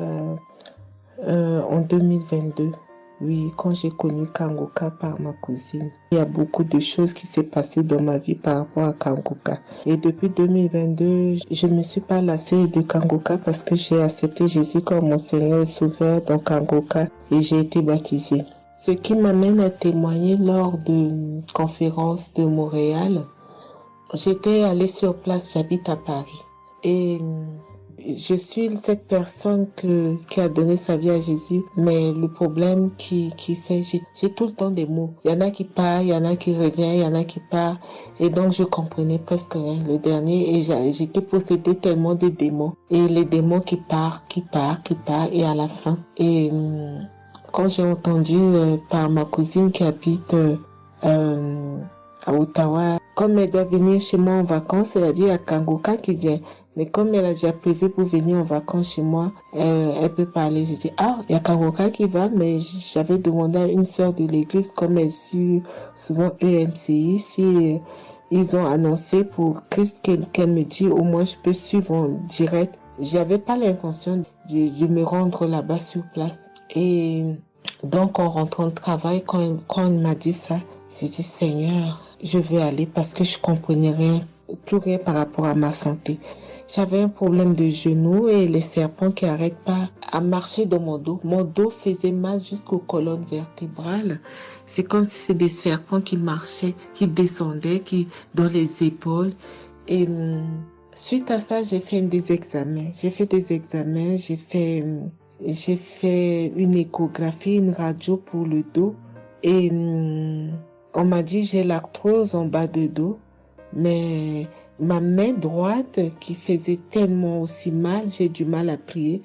en 2022. Oui, quand j'ai connu Kanguka par ma cousine. Il y a beaucoup de choses qui s'est passées dans ma vie par rapport à Kanguka. Et depuis 2022, je ne me suis pas lassée de Kanguka parce que j'ai accepté Jésus comme mon Seigneur et Sauveur dans Kanguka et j'ai été baptisée. Ce qui m'amène à témoigner lors de conférence de Montréal, j'étais allée sur place, j'habite à Paris. Et je suis cette personne qui a donné sa vie à Jésus, mais le problème qui fait, j'ai tout le temps des mots. Il y en a qui partent, il y en a qui reviennent, il y en a qui partent, et donc je comprenais presque rien. Le dernier, et j'étais possédée tellement de démons, et les démons qui partent, et à la fin. Et quand j'ai entendu par ma cousine qui habite à Ottawa, comme elle doit venir chez moi en vacances, elle a dit il y a Kanguka qui vient. Mais comme elle a déjà prévu pour venir en vacances chez moi, elle peut parler. J'ai dit, il y a Kanguka qui va, mais j'avais demandé à une sœur de l'église, comme elle suit souvent EMCI, si ils ont annoncé pour Christ qu'elle me dit, au moins je peux suivre en direct. J'avais pas l'intention de me rendre là-bas sur place. Et donc, en rentrant de travail, quand elle m'a dit ça, j'ai dit, Seigneur, je veux aller parce que je comprenais plus rien par rapport à ma santé. J'avais un problème de genou et les serpents qui n'arrêtent pas à marcher dans mon dos. Mon dos faisait mal jusqu'aux colonnes vertébrales. C'est comme si c'était des serpents qui marchaient, qui descendaient, dans les épaules. Et suite à ça, j'ai fait des examens. J'ai fait une échographie, une radio pour le dos. Et on m'a dit j'ai l'arthrose en bas de dos. Mais ma main droite qui faisait tellement aussi mal, j'ai du mal à plier.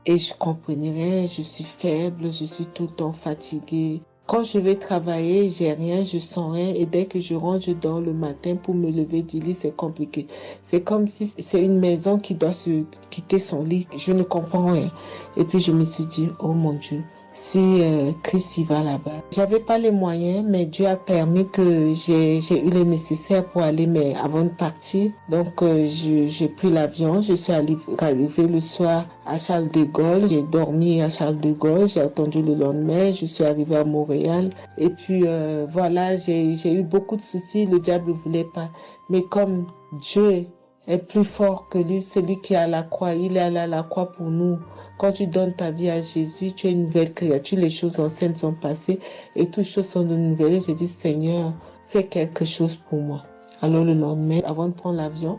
Et je comprenais rien, je suis faible, je suis tout le temps fatiguée. Quand je vais travailler, j'ai rien, je sens rien. Et dès que je rentre, je dors le matin pour me lever du lit, c'est compliqué. C'est comme si c'est une maison qui doit se quitter son lit. Je ne comprends rien. Et puis je me suis dit, oh mon Dieu, si Christ y va là-bas. J'avais pas les moyens, mais Dieu a permis que j'ai eu les nécessaires pour aller, mais avant de partir. Donc j'ai pris l'avion, je suis arrivée le soir à Charles de Gaulle, j'ai dormi à Charles de Gaulle, j'ai attendu le lendemain, je suis arrivée à Montréal. Et puis voilà, j'ai eu beaucoup de soucis, le diable ne voulait pas. Mais comme Dieu est plus fort que lui, celui qui est à la croix, il est allé à la croix pour nous. Quand tu donnes ta vie à Jésus, tu es une nouvelle créature, les choses anciennes sont passées et toutes choses sont de nouvelles. J'ai dit, Seigneur, fais quelque chose pour moi. Alors le lendemain, avant de prendre l'avion,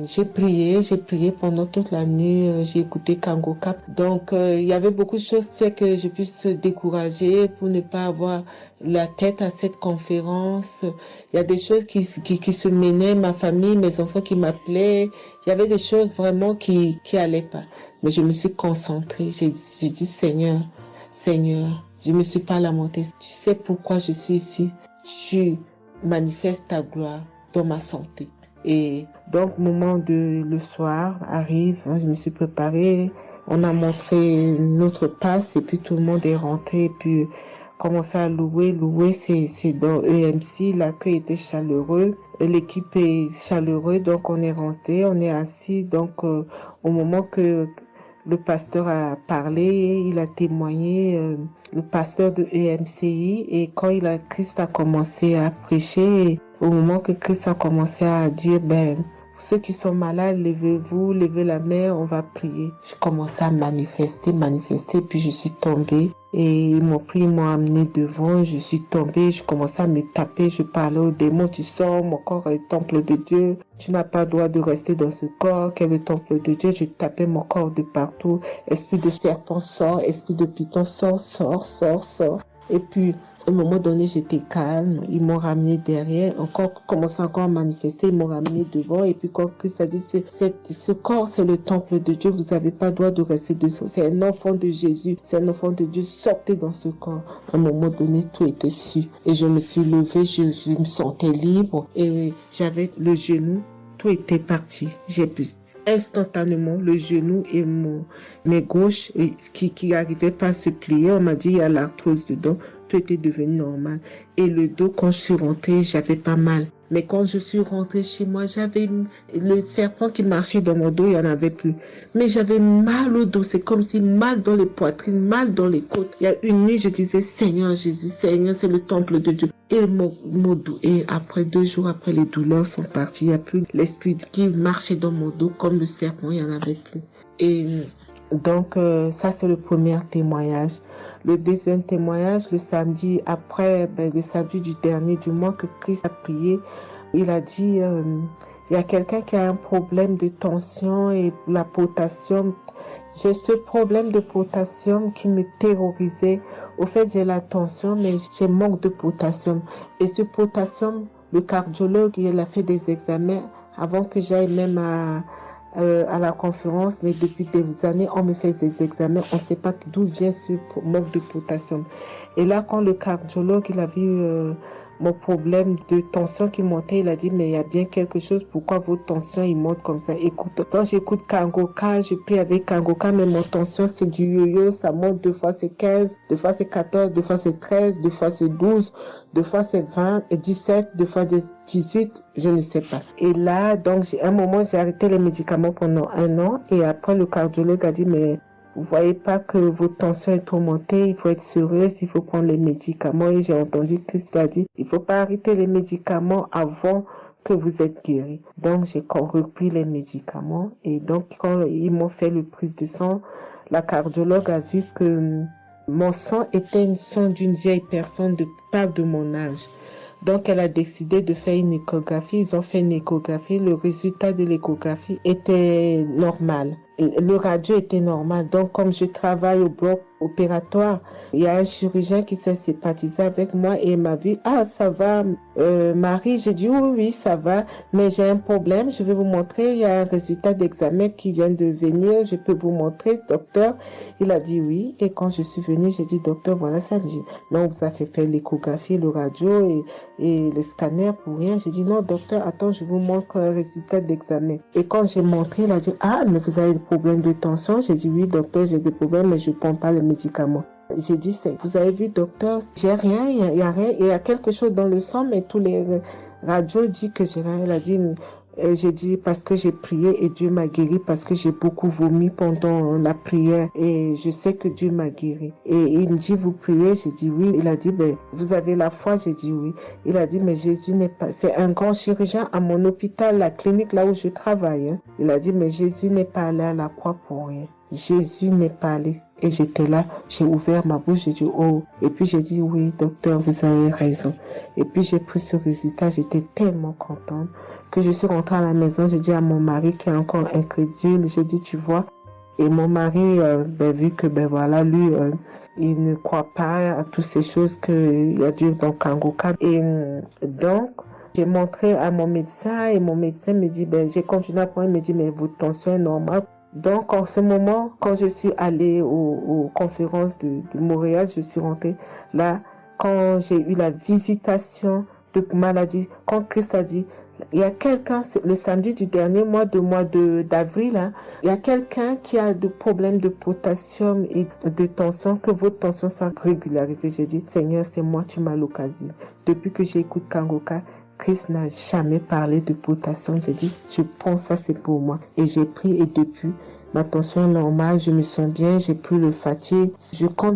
j'ai prié pendant toute la nuit, j'ai écouté Kanguka. Donc il y avait beaucoup de choses qui fait que je puisse se décourager pour ne pas avoir la tête à cette conférence. Il y a des choses qui se menaient, ma famille, mes enfants qui m'appelaient. Il y avait des choses vraiment qui allaient pas. Mais je me suis concentrée. J'ai dit, Seigneur, Seigneur, je ne me suis pas lamentée. Tu sais pourquoi je suis ici. Tu manifestes ta gloire dans ma santé. Et donc, le soir arrive, je me suis préparée. On a montré notre passe et puis tout le monde est rentré. Et puis, commencé à louer. Louer, c'est dans EMC. L'accueil était chaleureux. L'équipe est chaleureuse. Donc, on est rentré, on est assis. Donc, au moment que le pasteur a parlé, il a témoigné, le pasteur de EMCI. Et quand Christ a commencé à prêcher, au moment que Christ a commencé à dire, ceux qui sont malades, levez-vous, levez la main, on va prier. Je commençais à manifester, puis je suis tombée. Et ils m'ont pris, ils m'ont amené devant, je suis tombée, je commençais à me taper, je parlais aux démons, tu sors, mon corps est le temple de Dieu, tu n'as pas le droit de rester dans ce corps, qui est le temple de Dieu, je tapais mon corps de partout, esprit de serpent sort, esprit de python sort. Et puis, à un moment donné, j'étais calme. Ils m'ont ramené derrière. Commençé encore à manifester. Ils m'ont ramené devant. Et puis, quand Christ a dit, ce corps, c'est le temple de Dieu. Vous n'avez pas le droit de rester dessous. C'est un enfant de Jésus. C'est un enfant de Dieu. Sortez dans ce corps. À un moment donné, tout était su. Et je me suis levée. Je me sentais libre. Et j'avais le genou. Tout était parti. J'ai pu instantanément le genou et mes gauches qui n'arrivaient pas à se plier. On m'a dit, il y a l'arthrose dedans. Tout était devenu normal. Et le dos, quand je suis rentrée, j'avais pas mal. Mais quand je suis rentrée chez moi, j'avais le serpent qui marchait dans mon dos, il n'y en avait plus. Mais j'avais mal au dos. C'est comme si mal dans les poitrines, mal dans les côtes. Il y a une nuit, je disais, Seigneur Jésus, Seigneur, c'est le temple de Dieu. Et mon dos. Et après 2 jours après, les douleurs sont parties. Il n'y a plus l'esprit qui marchait dans mon dos comme le serpent, il n'y en avait plus. Et donc, ça, c'est le premier témoignage. Le deuxième témoignage, le samedi après, le samedi du dernier du mois que Christ a prié, il a dit, il y a quelqu'un qui a un problème de tension et la potassium. J'ai ce problème de potassium qui me terrorisait. Au fait, j'ai la tension, mais j'ai manque de potassium. Et ce potassium, le cardiologue, il a fait des examens avant que j'aille même à la conférence, mais depuis des années, on me fait des examens, on ne sait pas d'où vient ce manque de potassium. Et là, quand le cardiologue, il a vu mon problème de tension qui montait, il a dit, mais il y a bien quelque chose, pourquoi votre tension, il monte comme ça? Écoute, quand j'écoute Kangoka, je prie avec Kangoka, mais mon tension, c'est du yo-yo, ça monte, 2 fois c'est 15, 2 fois c'est 14, 2 fois c'est 13, 2 fois c'est 12, 2 fois c'est 20, et 17, 2 fois 18, je ne sais pas. Et là, donc, un moment, j'ai arrêté les médicaments pendant 1 an, et après, le cardiologue a dit, mais vous voyez pas que votre tension est trop montée, il faut être sérieuse, il faut prendre les médicaments. Et j'ai entendu Christ a dit, il faut pas arrêter les médicaments avant que vous êtes guéri. Donc, j'ai repris les médicaments. Et donc, quand ils m'ont fait le prise de sang, la cardiologue a vu que mon sang était un sang d'une vieille personne, pas de mon âge. Donc, elle a décidé de faire une échographie. Ils ont fait une échographie. Le résultat de l'échographie était normal. Le radio était normal. Donc, comme je travaille au bloc opératoire, il y a un chirurgien qui s'est sympathisé avec moi et il m'a vu, ah, ça va, Marie. J'ai dit, oui, ça va, mais j'ai un problème. Je vais vous montrer. Il y a un résultat d'examen qui vient de venir. Je peux vous montrer, docteur. Il a dit oui. Et quand je suis venue, j'ai dit, docteur, voilà ça. Il dit, non, on vous a fait faire l'échographie, le radio et le scanner pour rien. J'ai dit, non, docteur, attends, je vous montre un résultat d'examen. Et quand j'ai montré, il a dit, ah, mais vous avez des problèmes de tension? J'ai dit, oui, docteur, j'ai des problèmes, mais je ne prends pas les médicaments. J'ai dit, vous avez vu, docteur, j'ai rien, il y a rien, il y a quelque chose dans le sang, mais tous les radios disent que j'ai rien. Il a dit, j'ai dit, parce que j'ai prié et Dieu m'a guéri, parce que j'ai beaucoup vomi pendant la prière et je sais que Dieu m'a guéri. Et il me dit, vous priez? J'ai dit oui. Il a dit, vous avez la foi? J'ai dit oui. Il a dit, mais Jésus n'est pas, c'est un grand chirurgien à mon hôpital, la clinique là où je travaille. Hein. Il a dit, mais Jésus n'est pas allé à la croix pour rien. Jésus n'est pas allé. Et j'étais là, j'ai ouvert ma bouche, j'ai dit oh. Et puis j'ai dit oui, docteur, vous avez raison. Et puis j'ai pris ce résultat, j'étais tellement contente que je suis rentrée à la maison, j'ai dit à mon mari qui est encore incrédule, j'ai dit tu vois. Et mon mari, vu que voilà, lui, il ne croit pas à toutes ces choses qu'il y a Dieu dans Kangoka. Et donc, j'ai montré à mon médecin et mon médecin me dit, j'ai continué à prendre, il me dit, mais votre tension est normale. Donc, en ce moment, quand je suis allée aux conférences de Montréal, je suis rentrée là, quand j'ai eu la visitation de maladie, quand Christ a dit, il y a quelqu'un, le samedi du dernier mois d'avril, hein, il y a quelqu'un qui a des problèmes de potassium et de tension, que votre tension soit régularisée. J'ai dit, Seigneur, c'est moi, tu m'as l'occasion. Depuis que j'écoute Kangoka, Christ n'a jamais parlé de potassium. J'ai dit, je prends ça, c'est pour moi. Et j'ai pris, et depuis, ma tension est normale, je me sens bien, j'ai plus le fatigue. Je compte